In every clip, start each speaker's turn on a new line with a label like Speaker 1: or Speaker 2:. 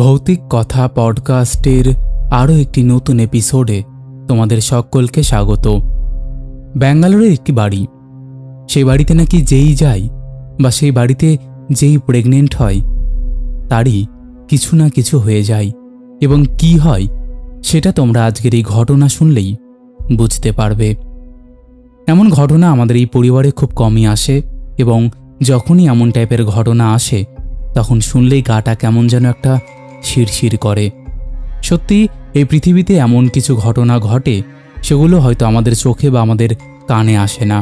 Speaker 1: ভৌতিক কথা পডকাস্টের আরও একটি নতুন এপিসোডে তোমাদের সকলকে স্বাগত। ব্যাঙ্গালোরের একটি বাড়ি, সেই বাড়িতে নাকি যেই যায় বা সেই বাড়িতে যেই প্রেগনেন্ট হয় তারই কিছু না কিছু হয়ে যায়, এবং কি হয় সেটা তোমরা আজকের এই ঘটনা শুনলেই বুঝতে পারবে। এমন ঘটনা আমাদের এই পরিবারে খুব কমই আসে, এবং যখনই এমন টাইপের ঘটনা আসে তখন শুনলেই গাটা কেমন যেন একটা শিরশির করে। সত্যি এই পৃথিবীতে এমন কিছু ঘটনা ঘটে সেগুলো হয়তো আমাদের চোখে বা আমাদের কানে আসে না,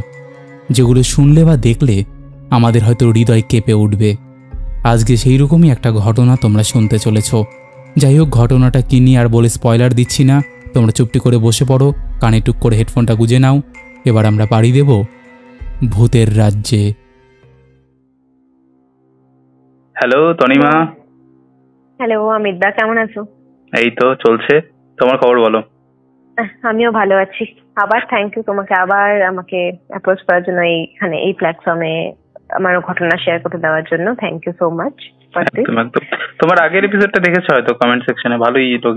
Speaker 1: যেগুলো শুনলে বা দেখলে আমাদের হয়তো হৃদয় কেঁপে উঠবে। আজকে সেই রকমই একটা ঘটনা তোমরা শুনতে চলেছ। যাই হোক, ঘটনাটা কি নিয়ে আর বলে স্পয়লার দিচ্ছি না, তোমরা চুপটি করে বসে পড়ো, কানে টুক করে হেডফোনটা গুঁজে নাও। এবার আমরা পাড়ি দেব ভূতের রাজ্যে।
Speaker 2: হ্যালো তনিমা।
Speaker 3: হ্যালো অমিত দা, কেমন আছো?
Speaker 2: এই তো চলছে, তোমার খবর বলো।
Speaker 3: আমিও ভালো আছি। আবার থ্যাংক ইউ তোমাকে আবার আমাকে অ্যাপ্রোচ করার জন্য, এইখানে এই প্ল্যাটফর্মে আমার ঘটনা শেয়ার করতে দেওয়ার জন্য। Thank you so much.
Speaker 2: তোমার আগের এপিসোডটা দেখেছো হয়তো, কমেন্ট সেকশনে ভালোই লোক।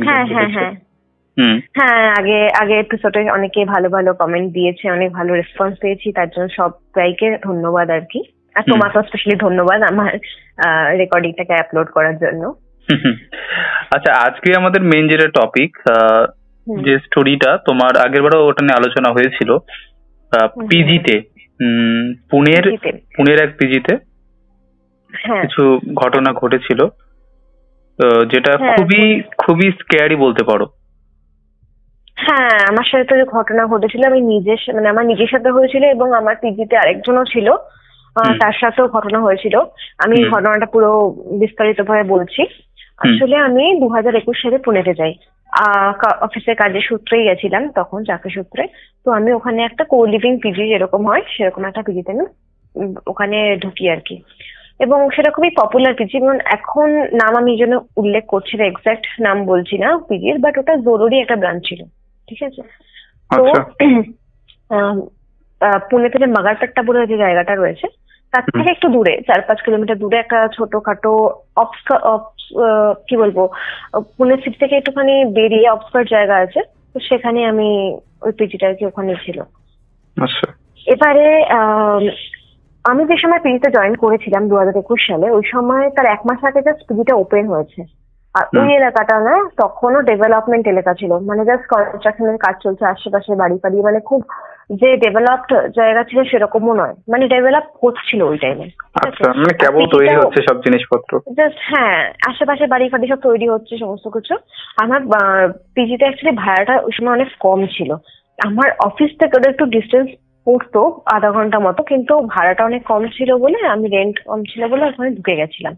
Speaker 3: হ্যাঁ, আগে এপিসোডে অনেকে ভালো ভালো কমেন্ট দিয়েছে, অনেক ভালো রেসপন্স পেয়েছি, তার জন্য সবাইকে ধন্যবাদ আর কি। আর তোমাকে স্পেশালি ধন্যবাদ আমার রেকর্ডিংটাকে আপলোড করার জন্য।
Speaker 2: আচ্ছা, আজকে আমাদের মেইন যেটা টপিক, যে স্টোরিটা তোমার আগের বারও ওটা নিয়ে আলোচনা হয়েছিল, পিজিতে, পুনের এক পিজিতে কিছু ঘটনা ঘটেছিল, যেটা খুবই স্ক্যারি বলতে পারো।
Speaker 3: হ্যাঁ, আমার সাথে তো ঘটনা ঘটেছিল, আমি আমার নিজের সাথে হয়েছিল, এবং আমার পিজিতে আরেকজনও ছিল, তার সাথেও ঘটনা হয়েছিল। আমি ঘটনাটা পুরো বিস্তারিত ভাবে বলছি। আসলে আমি 2021 সালে পুনেতে যাই, অফিসের কাজের সূত্রেই গেছিলাম তখন, চাকরি সূত্রে। তো আমি ওখানে একটা কো লিভিং পিজি যেরকম হয় সেরকম একটা পিজিতে আমি ওখানে ঢুকি আর কি। এবং সেটা খুবই পপুলার পিজি, এবং এখন নাম আমি এই জন্য উল্লেখ করছি না, এক্সাক্ট নাম বলছি না পিজির, বাট ওটা জরুরি একটা ব্রাঞ্চ ছিল, ঠিক আছে। তো পুনেতে যে মাগারপেট্টা বলে যে জায়গাটা রয়েছে তার থেকে একটু দূরে, 4-5 কিলোমিটার দূরে একটা ছোটখাটো কি বলবো, পুনে সিটি থেকে একটুখানি বেরিয়ে অক্সফোর্ড জায়গা আছে, তো সেখানে আমি ওই পিজিটা আর কি ওখানে ছিল। এবারে আমি যে সময় পিজিতে জয়েন করেছিলাম 2021 সালে, ওই সময় তার 1 মাস আগে জাস্ট পিজিটা ওপেন হয়েছে। আর ওই এলাকাটা না তখনও ডেভেলপমেন্ট এলাকা ছিল, মানে জাস্ট কনস্ট্রাকশনের কাজ চলছে, আশেপাশে বাড়ি ফাড়ি, মানে খুব যে ডেভেলপড জায়গা ছিল সেরকমও নয়, মানে ডেভেলপ হচ্ছিল ওই টাইমে।
Speaker 2: কেবল তৈরি হচ্ছে সব জিনিসপত্র,
Speaker 3: জাস্ট আশেপাশে বাড়ি ফাড়ি সব তৈরি হচ্ছে সমস্ত কিছু। আমার পিজিতে অ্যাকচুয়ালি ভাড়াটা ওই সময় অনেক কম ছিল। আমার অফিস থেকে ওদের একটু ডিস্টেন্স পড়তো, আধা ঘন্টা মতো, কিন্তু ভাড়াটা অনেক কম ছিল বলে, আমি রেন্ট কম ছিল বলে ওখানে ঢুকে গেছিলাম।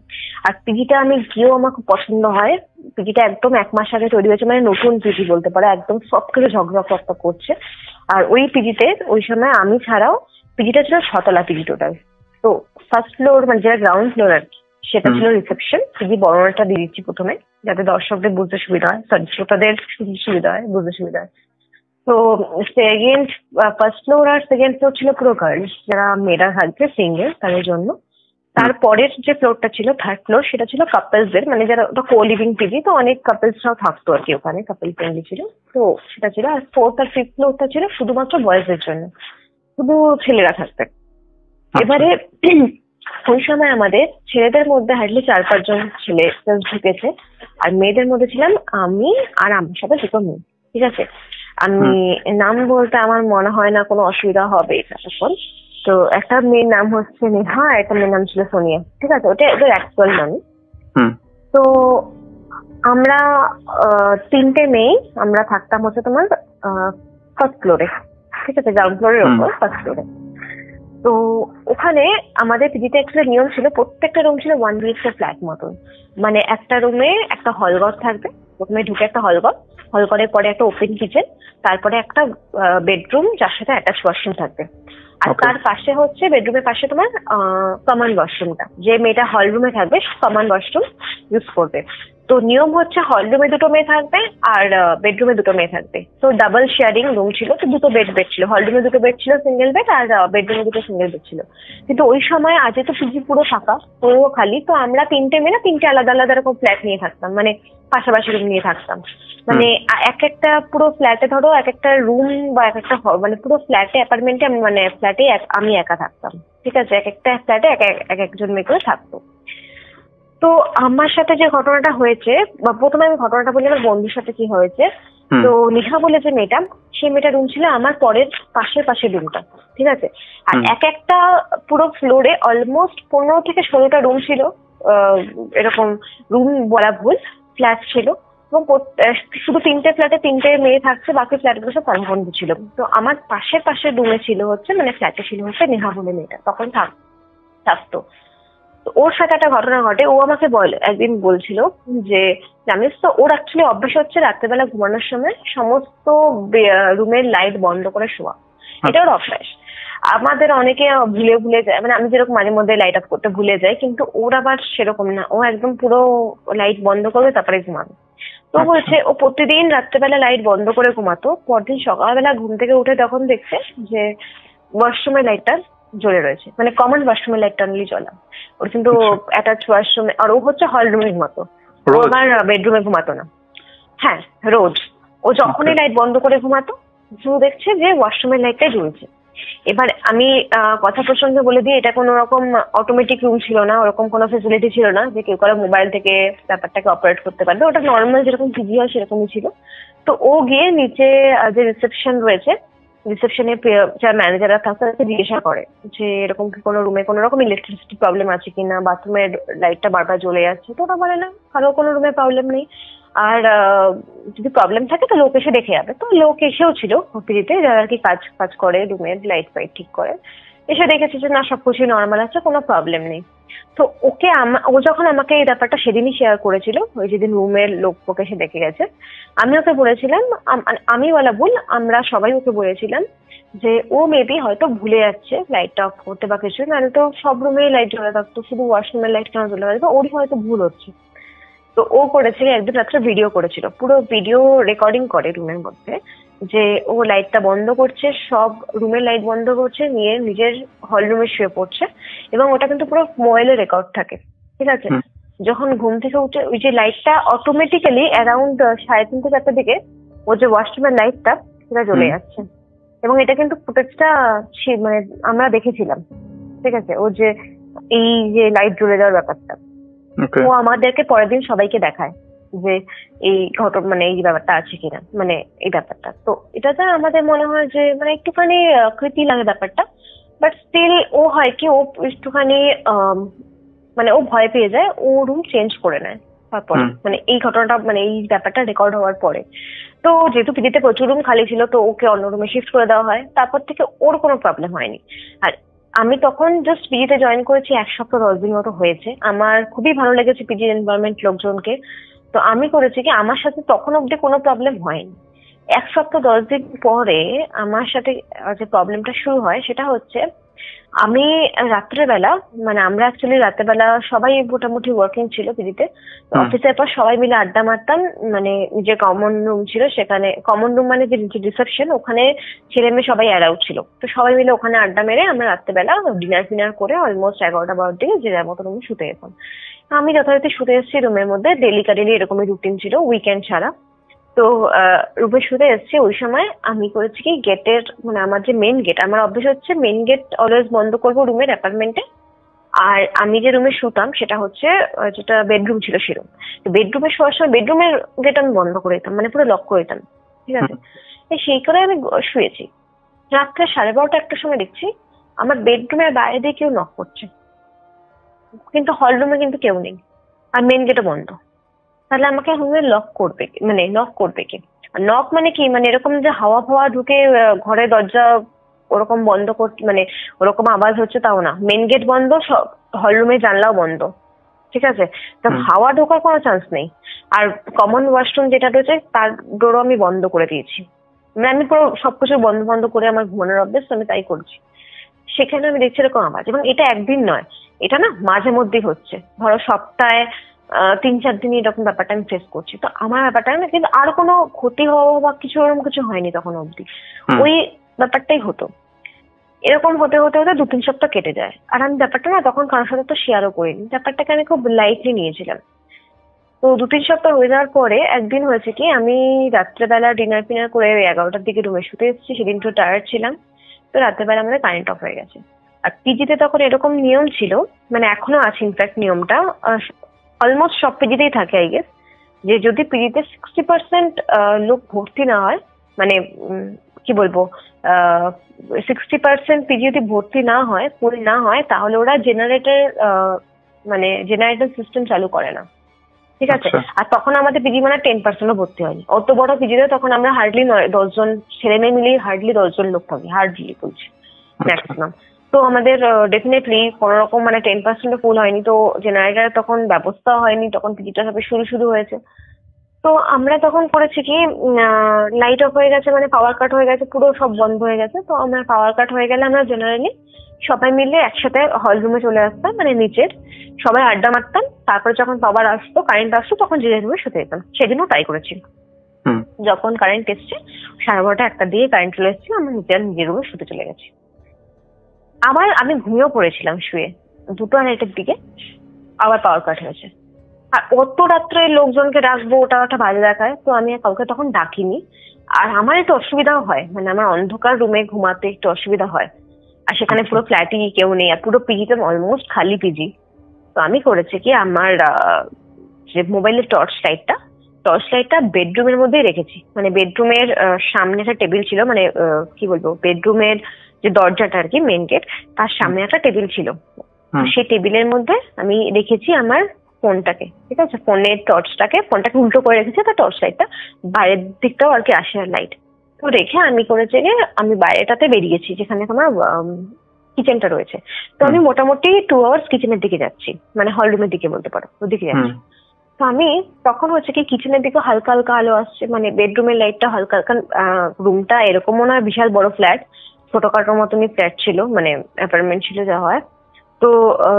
Speaker 3: আর পিজিটা আমি গিয়েও আমার খুব পছন্দ হয়। পিজিটা একদম 1 মাস আগে তৈরি হয়েছে, মানে নতুন পিজি বলতে পারো, একদম সবকিছু ঝকঝক করছে। আর ওই পিজিতে ওই সময় আমি ছাড়াও পিজিটা ছিল 6 তলা পিজি টোটাল। তো ফার্স্ট ফ্লোর, মানে যেটা গ্রাউন্ড ফ্লোর আর কি, সেটা ছিল রিসেপশন। পিজি বর্ণনাটা দিয়ে দিচ্ছি প্রথমে, যাতে দর্শকদের বুঝতে সুবিধা হয়, শ্রোতাদের সুবিধা হয়, বুঝতে সুবিধা হয়। তো ফার্স্ট ফ্লোর আর সেকেন্ড ফ্লোর ছিল পুরো গার্লস, যারা মেয়েরা থাকছে সিঙ্গেল তাদের জন্য। তারপরের যে ফ্লোরটা ছিল থার্ড ফ্লোর, সেটা ছিল কাপলসদের, মানে যারা ওটা কো লিভিং পিজি, তো অনেক কাপলসরাও থাকতো আর কি ওখানে, কাপল ফ্রেন্ডলি ছিল, তো সেটা ছিল। আর ফোর্থ আর ফিফথ ফ্লোরটা ছিল শুধুমাত্র বয়েজদের জন্য, শুধু ছেলেরা থাকতেন। এবারে ওই সময় আমাদের ছেলেদের মধ্যে হার্ডলি 4-5 জন ছেলে ঢুকেছে, আর মেয়েদের মধ্যে ছিলাম আমি আর আমার সাথে 2টো মেয়ে, ঠিক আছে। আমি নাম বলতে আমার মনে হয় না কোনো অসুবিধা হবে এখন। তো একটা মেয়ের নাম হচ্ছে নেহা, একটা মেয়ের নাম ছিল সোনিয়া, ঠিক আছে, ওটা এদের অ্যাকচুয়াল নাম। তো আমরা 3টে মেয়ে, আমরা থাকতাম হচ্ছে তোমার ফার্স্ট ফ্লোরে, ঠিক আছে, গ্রাউন্ড ফ্লোরের ওপর ফার্স্ট ফ্লোরে। তো ওখানে আমাদের পিজিতে অ্যাকচুয়ালি নিয়ম ছিল, প্রত্যেকটা রুম ছিল 1 BHK ফ্ল্যাট মতন, মানে একটা রুমে একটা হলঘর থাকবে, প্রথমে ঢুকে একটা হলঘরের পরে একটা ওপেন কিচেন, তারপরে একটা বেডরুম যার সাথে অ্যাটাচ ওয়াশরুম থাকবে। আর তার পাশে হচ্ছে বেডরুমের পাশে তোমার কমন ওয়াশরুমটা, যে মেয়েটা হল রুমে থাকবে কমন ওয়াশরুম ইউজ করবে। তো নিয়ম হচ্ছে হল রুমে 2টো মেয়ে থাকবে আর বেডরুমে 2টো মেয়ে থাকবে। তো ডাবল শেয়ারিং রুম ছিল, তো 2টো বেড ছিল, হল রুমে 2টো বেড ছিল সিঙ্গেল বেড, আর বেডরুমে 2টো সিঙ্গেল বেড ছিল। কিন্তু ওই সময় আজ তো পিজি পুরো ফাঁকা, পুরো খালি, তো আমরা 3টে মেয়ে না 3টে আলাদা আলাদা এরকম ফ্ল্যাট নিয়ে থাকতাম, মানে পাশাপাশি রুম নিয়ে থাকতাম। মানে এক একটা পুরো ফ্ল্যাটে ধরো এক একটা রুম বা এক একটা মানে পুরো ফ্ল্যাটে অ্যাপার্টমেন্টে মানে ফ্ল্যাটে আমি একা থাকতাম, ঠিক আছে? এক একটা ফ্ল্যাটে এক একজন মেয়ে করে থাকতো। তো আমার সাথে যে ঘটনাটা হয়েছে, বা প্রথমে আমি ঘটনাটা বলি আমার বন্ধুর সাথে কি হয়েছে। তো নিশা বলে যে মেয়েটা, সেই মেয়েটা রুম ছিল আমার পরের পাশের রুমটা, ঠিক আছে? আর এক একটা পুরো ফ্লোরে অলমোস্ট 15 থেকে 16টা রুম ছিল, এরকম রুম বলা ভুল, ফ্ল্যাট ছিল। এবং শুধু 3টে ফ্ল্যাটে 3টে মেয়ে থাকছে, বাকি ফ্ল্যাটগুলো সব বন্ধ ছিল। তো আমার পাশের রুমে ছিল হচ্ছে, মানে ফ্ল্যাটে ছিল হচ্ছে নেহা বলে মেয়েটা, তখন থাকতো। ওর সাথে একটা ঘটনা ঘটে। ও আমাকে একদিন বলছিল যে জানিস তো, ওর অ্যাকচুয়ালি অভ্যাস হচ্ছে রাত্রেবেলা ঘুমানোর সময় সমস্ত রুমের লাইট বন্ধ করে শোয়া, এটা ওর অভ্যাস। আমাদের অনেকে ভুলে যায়, মানে আমি যেরকম মাঝে মধ্যে লাইট অফ করতে ভুলে যাই, কিন্তু ওর আবার সেরকম না, ও একদম পুরো লাইট বন্ধ করবে তারপরে ঘুমাবে। তো বলছে ও প্রতিদিন রাত্রেবেলা লাইট বন্ধ করে ঘুমাতো, পরদিন সকালবেলা ঘুম থেকে উঠে তখন দেখছে যে ওয়াশরুমের লাইটটা জ্বলে রয়েছে, মানে কমন ওয়াশরুমের লাইটটা অনলি জ্বলা। ওর কিন্তু অ্যাটাচ ওয়াশরুমে, আর ও হচ্ছে হল রুমে ঘুমাতো, ও আমার বেডরুমে ঘুমাতো না। হ্যাঁ, রোজ ও যখনই লাইট বন্ধ করে ঘুমাতো, শুধু দেখছে যে ওয়াশরুমের লাইটটা জ্বলছে। এবার আমি কথা প্রসঙ্গে বলে দিই, এটা কোনো রকম অটোমেটিক রুম ছিল না, ওরকম কোনো ফেসিলিটি ছিল না যে কেউ কারো মোবাইল থেকে ব্যাপারটাকে অপারেট করতে পারবে। ওটা নর্মাল যেরকম পিজি হয় সেরকমই ছিল। তো ও গিয়ে নিচে যে রিসেপশন রয়েছে, রিসেপশনে যারা ম্যানেজাররা থাকে তাদেরকে জিজ্ঞাসা করে যে এরকম কি কোনো রুমে কোনো রকম ইলেকট্রিসিটি প্রবলেম আছে কিনা, বাথরুমের লাইটটা বারবার জ্বলে যাচ্ছে। তো ওরা বলে না, কারো কোনো রুমে প্রবলেম নেই, আর যদি প্রবলেম থাকে তো লোক এসে দেখে যাবে। তো লোক এসেও ছিল পিজিতে, যারা আর কি কাজ করে রুমের লাইট ফাইট ঠিক করে, এসে দেখেছে যে না সবকিছু নর্মাল আছে, কোনো প্রবলেম নেই। তো ও যখন আমাকে এই ব্যাপারটা সেদিনই শেয়ার করেছিল, ওই যেদিন রুমের লোক ওকে এসে দেখে গেছে, আমি ওকে বলেছিলাম, আমি বলা ভুল, আমরা সবাই ওকে বলেছিলাম যে ও মেবি হয়তো ভুলে যাচ্ছে লাইটটা অফ করতে বা কিছু, নাহলে তো সব রুমেই লাইট জ্বলে থাকতো, শুধু ওয়াশরুমের লাইট কেন জ্বলে থাকতো, ওরই হয়তো ভুল হচ্ছে। তো ও করেছিল একদিন রাত্রে ভিডিও করেছিল, পুরো ভিডিও রেকর্ডিং করে রুমের মধ্যে, যে ও লাইটটা বন্ধ করছে, সব রুমের লাইট বন্ধ করছে, নিয়ে নিজের হল রুমে শুয়ে পড়ছে, এবং ওটা কিন্তু পুরো মোবাইলে রেকর্ড থাকে, ঠিক আছে? যখন ঘুম থেকে উঠে ওই যে লাইটটা অটোমেটিক্যালি অ্যারাউন্ড 3:30 থেকে 4টার দিকে ও যে ওয়াশরুমের লাইটটা সেটা জ্বলে যাচ্ছে, এবং এটা কিন্তু ফুটেজটা মানে আমরা দেখেছিলাম, ঠিক আছে? ও যে এই যে লাইট জ্বলে যাওয়ার ব্যাপারটা ও আমাদেরকে পরের দিন সবাইকে দেখায় যে এই মানে এই ব্যাপারটা আছে কিনা, মানে এই ব্যাপারটা। তো এটাতে আমাদের মনে হয় যে মানে একটুখানি কৃতি লাগে ব্যাপারটা, বাট স্টিল ও হয় কি, ও একটুখানি মানে ও ভয় পেয়ে যায়, ও রুম চেঞ্জ করে নেয় তারপরে, মানে এই ঘটনাটা মানে এই ব্যাপারটা রেকর্ড হওয়ার পরে। তো যেহেতু পিজিতে প্রচুর রুম খালি ছিল, তো ওকে অন্য রুমে শিফট করে দেওয়া হয়, তারপর থেকে ওর কোনো প্রবলেম হয়নি। আর আমি তখন জাস্ট পিজিতে জয়েন করেছি 1 সপ্তাহ 10 দিন মতো হয়েছে, আমার খুবই ভালো লেগেছে পিজির এনভায়রনমেন্ট, লোকজনকে। তো আমি করেছি কি, আমার সাথে তখন অব্দি কোনো প্রবলেম হয়নি। 1 সপ্তাহ 10 দিন পরে আমার সাথে যে প্রবলেমটা শুরু হয় সেটা হচ্ছে, আমি রাত্রেবেলা, মানে আমরা অ্যাকচুয়ালি রাত্রেবেলা সবাই মোটামুটি ওয়ার্কিং ছিল পিজিতে, অফিসের পর সবাই মিলে আড্ডা মারতাম, মানে যে কমন রুম ছিল সেখানে, কমন রুম মানে যে রিসেপশন, ওখানে ছেলে মেয়ে সবাই অ্যালাউড ছিল। তো সবাই মিলে ওখানে আড্ডা মেরে আমরা রাত্রেবেলা ডিনার করে অলমোস্ট 11টা-12টার দিকে যে যার মতো রুমে শুতে যেতাম। আমি যথারীতি শুতে এসেছি রুমের মধ্যে, ডেলি এরকমই রুটিন ছিল উইকেন্ড ছাড়া। তো রুমে শুতে এসেছি, ওই সময় আমি করেছি কি, গেটের মানে আমার যে মেন গেট, আমার অভ্যেস হচ্ছে মেন গেট অলওয়েজ বন্ধ করবো রুমের অ্যাপার্টমেন্টে। আর আমি যে রুমে শুতাম সেটা হচ্ছে যেটা বেডরুম ছিল সেরুম, তো বেডরুমে শোয়ার সময় বেডরুমের গেট আমি বন্ধ করে দিতাম, মানে পুরো লক করে দিতাম, ঠিক আছে? সেই করে আমি শুয়েছি। রাত্রে 12:30-1টার সময় দেখছি আমার বেডরুমের বাইরে দিয়ে কেউ নক করছে, কিন্তু হল রুমে কিন্তু কেউ নেই, আর মেন গেটও বন্ধ। তাহলে আমাকে রুমে লক করবে কি? নক মানে কি, মানে এরকম যে হাওয়া ঢুকে ঘরে দরজা ওরকম বন্ধ করতে, মানে ওরকম আওয়াজ হচ্ছে তাও না, মেন গেট বন্ধ, সব হল রুমের জানলাও বন্ধ, ঠিক আছে? তো হাওয়া ঢোকার কোনো চান্স নেই। আর কমন ওয়াশরুম যেটা রয়েছে তার ডোরও আমি বন্ধ করে দিয়েছি, মানে আমি পুরো সবকিছু বন্ধ করে আমার ঘুমানোর অভ্যেস, আমি তাই করছি। সেখানে আমি দেখছি এরকম আওয়াজ, এবং এটা একদিন নয়, এটা না মাঝে মধ্যেই হচ্ছে, ধরো সপ্তাহে 3-4 দিন এরকম ব্যাপারটা আমি ফেস করছি। তো আমার ব্যাপারটা না, কিন্তু আর কোনো ক্ষতি হওয়া বা কিছু ওরকম কিছু হয়নি তখন অবধি। ওই ব্যাপারটাই হতো। এরকম হতে হতে হতে 2-3 সপ্তাহ কেটে যায়। আর আমি ব্যাপারটা না তখন কারোর সাথে তো শেয়ারও করিনি, ব্যাপারটাকে আমি খুব লাইটলি নিয়েছিলাম। তো 2-3 সপ্তাহ হয়ে যাওয়ার পরে একদিন হয়েছে কি, আমি রাত্রেবেলা ডিনার ফিনার করে 11টার দিকে রুমে শুতে এসেছি। সেদিন একটু টায়ার্ড ছিলাম। তো রাত্রেবেলা আমাদের কারেন্ট অফ হয়ে গেছে। আর পিজিতে তখন এরকম নিয়ম ছিল, মানে এখনো আছে ইনফ্যাক্ট নিয়মটা, অলমোস্ট সব পিজিতেই থাকে আই গেস, যে যদি পিজিতে 60% লোক ভর্তি না হয়, মানে কি বলবো, 60% পিজি যদি ভর্তি না হয়, ফুল না হয়, তাহলে ওরা জেনারেটর সিস্টেম চালু করে না। ঠিক আছে? আর তখন আমাদের পিজি মানে 10%ও ভর্তি হয়নি। অত বড় পিজিতে তখন আমরা হার্ডলি 10 জন ছেলে মেয়ে মিলিয়ে হার্ডলি 10 জন লোক থাকি, হার্ডলি বলছি, ম্যাক্সিমাম। তো আমাদের ডেফিনেটলি কোনো রকম মানে 10%ও ফুল হয়নি। তো জেনারেটার তখন ব্যবস্থা হয়নি, তখন পিজিটা সবে শুরু হয়েছে। তো আমরা তখন করেছি কি, লাইট অফ হয়ে গেছে, মানে পাওয়ার কাট হয়ে গেছে, পুরো সব বন্ধ হয়ে গেছে। তো আমরা পাওয়ার কাট হয়ে গেলে আমরা জেনারেলি সবাই মিলে একসাথে হল রুমে চলে আসতাম, মানে নিচের সবাই আড্ডা মারতাম। তারপরে যখন পাওয়ার আসতো, কারেন্ট আসতো, তখন যে রুমে শুতে যেতাম। সেদিনও তাই করেছি। যখন কারেন্ট এসছে 12:30 1টা দিয়ে কারেন্ট চলে এসেছিল, আমরা নিজের রুমে শুতে চলে গেছি। আবার আমি ঘুমিয়েও পড়েছিলাম শুয়ে, 2:30 দিকে আবার পাওয়ার কাট হয়েছে। আর অত রাত্রে লোকজনকে ডাকবো, ওটা একটা বাজে দেখায়। তো আমি কাউকে তখন ডাকিনি। আর আমার একটু অসুবিধাও হয়, মানে আমার অন্ধকার রুমে ঘুমাতে একটু অসুবিধা হয়। আর সেখানে পুরো ফ্ল্যাটই কেউ নেই, আর পুরো পিজিতে অলমোস্ট খালি পিজি। তো আমি করেছি কি, আমার যে মোবাইলের টর্চ লাইটটা বেডরুমের মধ্যেই রেখেছি। মানে বেডরুমের সামনে একটা টেবিল ছিল, মানে কি বলবো, বেডরুমের যে দরজাটা আর কি, মেন গেট, তার সামনে একটা টেবিল ছিল। সেই টেবিলের মধ্যে আমি রেখেছি আমার ফোনটাকে। ঠিক আছে? ফোনটাকে উল্টো করে রেখেছি, তার টর্চ লাইটটা বাইরের দিকটাও আর কি আসে লাইট। তো রেখে আমি করেছি যে আমি বাইরেটাতে বেরিয়েছি, যেখানে তোমার কিচেনটা রয়েছে। তো আমি মোটামুটি 2 আওয়ার্স কিচেনের দিকে যাচ্ছি, মানে হল রুমের দিকে বলতে পারো, ওদিকে যাচ্ছি। তো আমি তখন হচ্ছে কি, কিচেনের দিকে হালকা হালকা আলো আসছে, মানে বেডরুমের লাইটটা হালকা হালকা। রুমটা এরকমও নয় বিশাল বড় ফ্ল্যাট, ছোটখাটোর মতনই ফ্ল্যাট ছিল, মানে অ্যাপার্টমেন্ট ছিল যা হয়। তো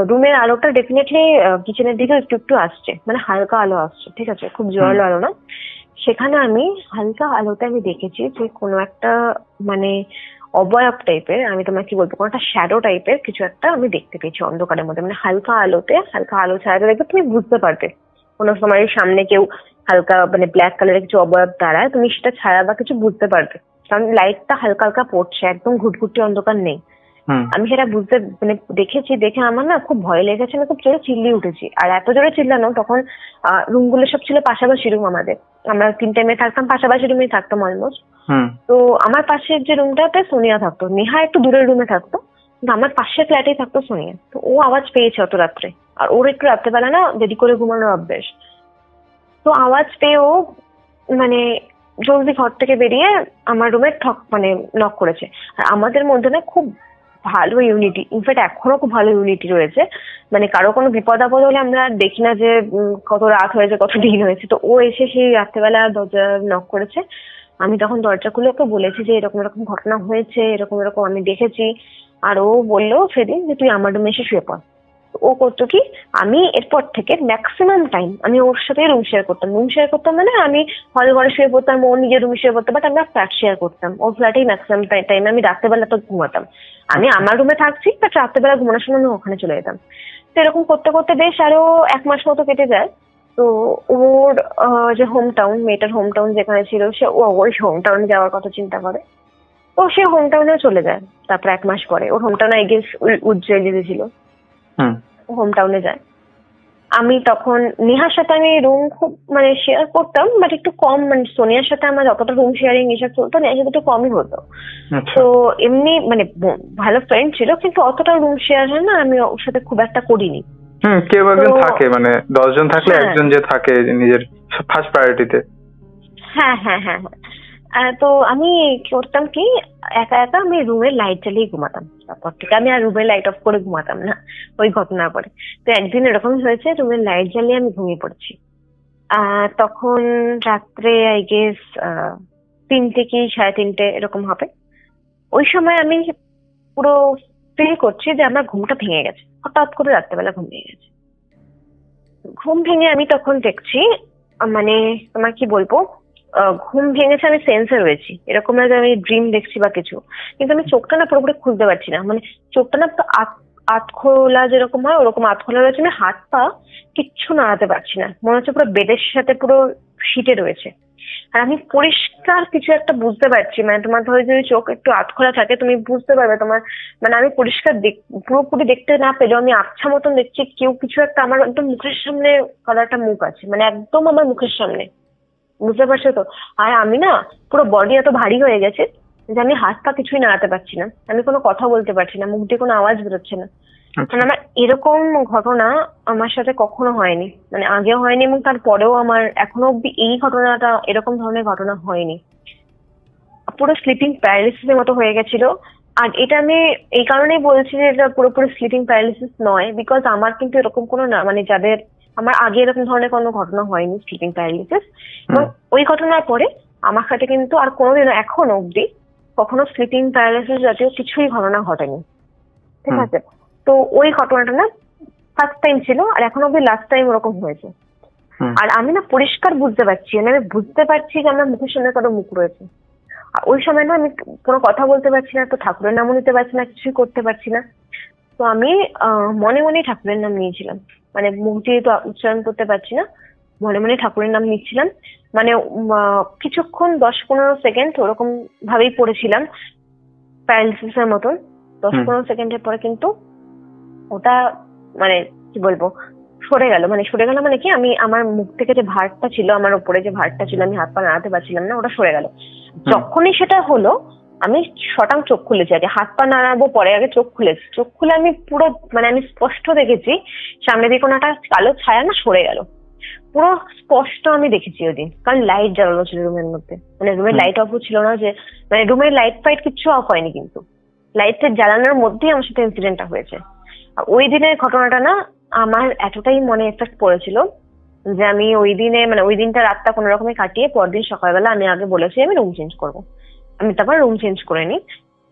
Speaker 3: রুমের আলোটা ডেফিনেটলি কিচেনের দিকে একটু একটু আসছে, মানে হালকা আলো আসছে। ঠিক আছে? খুব জোরালো আলো না। সেখানে আমি হালকা আলোতে আমি দেখেছি যে কোনো একটা মানে অবয়ব টাইপের, আমি তোমার কি বলবো, কোনো একটা শ্যাডো টাইপের কিছু একটা আমি দেখতে পেয়েছি অন্ধকারের মধ্যে। মানে হালকা আলো ছায়াতে দেখবে, তুমি বুঝতে পারবে কোনো সময় সামনে কেউ হালকা মানে ব্ল্যাক কালারের কিছু অবয়ব দাঁড়ায়, তুমি সেটা ছায়া বা কিছু বুঝতে পারবে, কারণ লাইটটা হালকা হালকা পড়ছে, একদম ঘুটঘুটি অন্ধকার নেই। আমি সেটা বুঝতে মানে দেখেছি। দেখে আমার না খুব ভয় লেগেছে, আমি খুব জোরে চিল্লিয়ে উঠেছি। আর এত জোরে চিল্লানো, তখন রুমগুলো সব ছিল পাশাপাশি রুম আমাদের, আমরা 3টে মেয়ে থাকতাম, পাশাপাশি রুমে থাকতাম অলমোস্ট। তো আমার পাশের যে রুমটাতে সোনিয়া থাকতো, নেহা একটু দূরের রুমে থাকতো, কিন্তু আমার পাশের ফ্ল্যাটেই থাকতো সোনিয়া। তো ও আওয়াজ পেয়েছে অত রাত্রে, আর ওর একটু রাত্রেবেলা না দেরি করে ঘুমানোর অভ্যেস। তো আওয়াজ পেয়ে ও মানে জলদি ঘর থেকে বেরিয়ে আমার রুমে মানে নক করেছে। আর আমাদের মধ্যে না খুব ভালো ইউনিটি, ইনফ্যাক্ট এখনো খুব ভালো ইউনিটি রয়েছে। মানে কারো কোনো বিপদ আপদ হলে আমরা দেখি না যে কত রাত হয়েছে কত দিন হয়েছে। তো ও এসে সেই রাত্রেবেলা দরজা নক করেছে। আমি তখন দরজা খুলে ওকে বলেছি যে এরকম এরকম ঘটনা হয়েছে, এরকম এরকম আমি দেখেছি। আর ও বললো সেদিন যে তুই আমার রুমে এসে শুয়ে পড়। ও করতো কি, আমি এরপর থেকে ম্যাক্সিমাম টাইম আমি ওর সাথে রুম শেয়ার করতাম মানে আমি হল ঘরে শুয়ে পড়তাম, ও নিজের রুমে শুয়ে পড়তাম, বাট আমরা ফ্ল্যাট শেয়ার করতাম। ওর ফ্ল্যাটেই ম্যাক্সিমাম টাইম আমি রাত্রেবেলা তো ঘুমাতাম। আমি আমার রুমে থাকছি, বাট রাত্রেবেলা ঘুমানোর সময় আমি ওখানে চলে যেতাম। তো এরকম করতে করতে বেশ আরো 1 মাস মতো কেটে যায়। তো ওর যে হোম টাউন, মেয়েটার হোম টাউন যেখানে ছিল, সে ওই হোম টাউনে যাওয়ার কথা চিন্তা করে। তো সে হোম টাউনেও চলে যায়। তারপর 1 মাস পরে ওর হোম টাউন আই গেস উজ্জয়িনীতে ছিল, হোম টাউনে যায়। আমি তখন নেহার সাথে আমি রুম খুব মানে শেয়ার করতাম, বাট একটু কম। মানে সোনিয়ার সাথে আমার যতটা রুম শেয়ারিং এসব চলতো, নেহার সাথে একটু কমই হতো। তো এমনি মানে ভালো ফ্রেন্ড ছিল, কিন্তু অতটা রুম শেয়ার হয় না, আমি ওর সাথে খুব একটা করিনি।
Speaker 2: কেউ একজন থাকে, মানে 10 জন থাকলে একজন যে থাকে নিজের ফার্স্ট প্রায়োরিটিতে। হ্যাঁ।
Speaker 3: তো আমি করতাম কি, একা একা আমি রুমের লাইট জ্বালিয়ে ঘুমাতাম। তারপর থেকে আমি আর রুমের লাইট অফ করে ঘুমাতাম না ওই ঘটনার পরে। তো একদিন এরকম হয়েছে, রুমের লাইট জ্বালিয়ে আমি ঘুমিয়ে পড়েছি। তখন রাত্রে আই গেস 3টে কি 3:30 এরকম হবে। ওই সময় আমি পুরো ফিল করছি যে আমার ঘুমটা ভেঙে গেছে, হঠাৎ করে রাত্রেবেলা ঘুম ভেঙে গেছে। ঘুম ভেঙে আমি তখন দেখছি, মানে তোমার কি বলবো, ঘুম ভেঙেছে, আমি সেন্সে রয়েছি, এরকম না যে আমি ড্রিম দেখছি বা কিছু, কিন্তু আমি চোখটা না পুরোপুরি খুলতে পারছি না, মানে চোখটা না তো আধখোলা যেরকম হয় ওরকম আধখোলা রয়েছে, আমি হাত পা কিচ্ছু নাড়াতে পারছি না, মনে হচ্ছে পুরো বেডের সাথে পুরো শীটে রয়েছে। আর আমি পরিষ্কার কিছু একটা বুঝতে পারছি, মানে তোমার ধরো যদি চোখ একটু আধখোলা থাকে তুমি বুঝতে পারবে তোমার, মানে আমি পরিষ্কার পুরোপুরি দেখতে না পেলেও আমি আবছা মতন দেখছি কেউ কিছু একটা আমার একদম মুখের সামনে, কারো একটা মুখ আছে, মানে একদম আমার মুখের সামনে, বুঝতে পারছো তো? আর আমি না পুরো বডি এত ভারী হয়ে গেছে যে আমি হাত পা কিছুই নাড়াতে পারছি না, আমি কোনো কথা বলতে পারছি না, মুখ দিয়ে কোনো আওয়াজ বেরোচ্ছে না। মানে আমার এরকম ঘটনা আমার সাথে কখনো হয়নি, মানে আগেও হয়নি এবং তারপরেও আমার এখনো অব্দি এই ঘটনাটা, এরকম ধরনের ঘটনা হয়নি। পুরো স্লিপিং প্যারালিসিসের মতো হয়ে গেছিল। আর এটা আমি এই কারণেই বলছি যে এটা পুরোপুরি স্লিপিং প্যারালিসিস নয়, বিকজ আমার কিন্তু এরকম কোনো না, মানে যাদের আমার আগে এরকম ধরনের কোনো ঘটনা হয়নি স্লিপিং প্যারালিসিস, এবং ওই ঘটনার পরে আমার সাথে কিন্তু আর কোনোদিনও এখনো অব্দি কখনো স্লিপিং প্যারালিসিস জাতীয় কিছুই ঘটনা ঘটেনি, ঠিক আছে? তো ওই ঘটনাটা না ফার্স্ট টাইম ছিল, আর এখন অব্দি লাস্ট টাইম ওরকম হয়েছে। আর আমি না পরিষ্কার বুঝতে পারছি, মানে আমি বুঝতে পারছি যে আমার মুখের সামনে কারো মুখ রয়েছে। আর ওই সময় না আমি কোনো কথা বলতে পারছি না, তো ঠাকুরের নামও নিতে পারছি না, কিছুই করতে পারছি না। তো আমি মনে মনে ঠাকুরের নাম নিয়েছিলাম, মানে মুখ দিয়ে তো উচ্চারণ করতে পারছি না, মনে মনে ঠাকুরের নাম নিচ্ছিলাম, মানে কিছুক্ষণ 10-15 সেকেন্ড ওরকম ভাবেই পড়েছিলাম প্যারালিসিসের মতন। 10-15 সেকেন্ডের পরে কিন্তু ওটা, মানে কি বলবো, সরে গেল, মানে কি আমি আমার মুখ থেকে যে ভারটা ছিল, আমার উপরে যে ভারটা ছিল, আমি হাত পা নাড়াতে পারছিলাম না, ওটা সরে গেল। যখনই সেটা হলো আমি শটাং চোখ খুলেছি, আগে হাত পা নাড়াবো পরে আগে চোখ খুলেছি, চোখ খুলে আমি পুরো, মানে আমি স্পষ্ট দেখেছি সামনে দিয়ে কোনো একটা কালো ছায়া না সরে গেল, পুরো স্পষ্ট আমি দেখেছি ওই দিন, কারণ লাইট জ্বালানো ছিল রুমের মধ্যে, মানে রুমের লাইট অফও ছিল না, যে মানে রুমের লাইট ফাইট কিচ্ছু অফ হয়নি, কিন্তু লাইটটা জ্বালানোর মধ্যেই আমার সাথে ইনসিডেন্টটা হয়েছে। ওই দিনের ঘটনাটা না আমার এতটাই মনে এফেক্ট পড়েছিল যে আমি ওই দিনে, মানে ওই দিনটা রাতটা কোনো রকমে কাটিয়ে পরদিন সকালবেলা আমি আগে বলেছি আমি রুম চেঞ্জ করবো। আমি তারপর রুম চেঞ্জ করে নিই।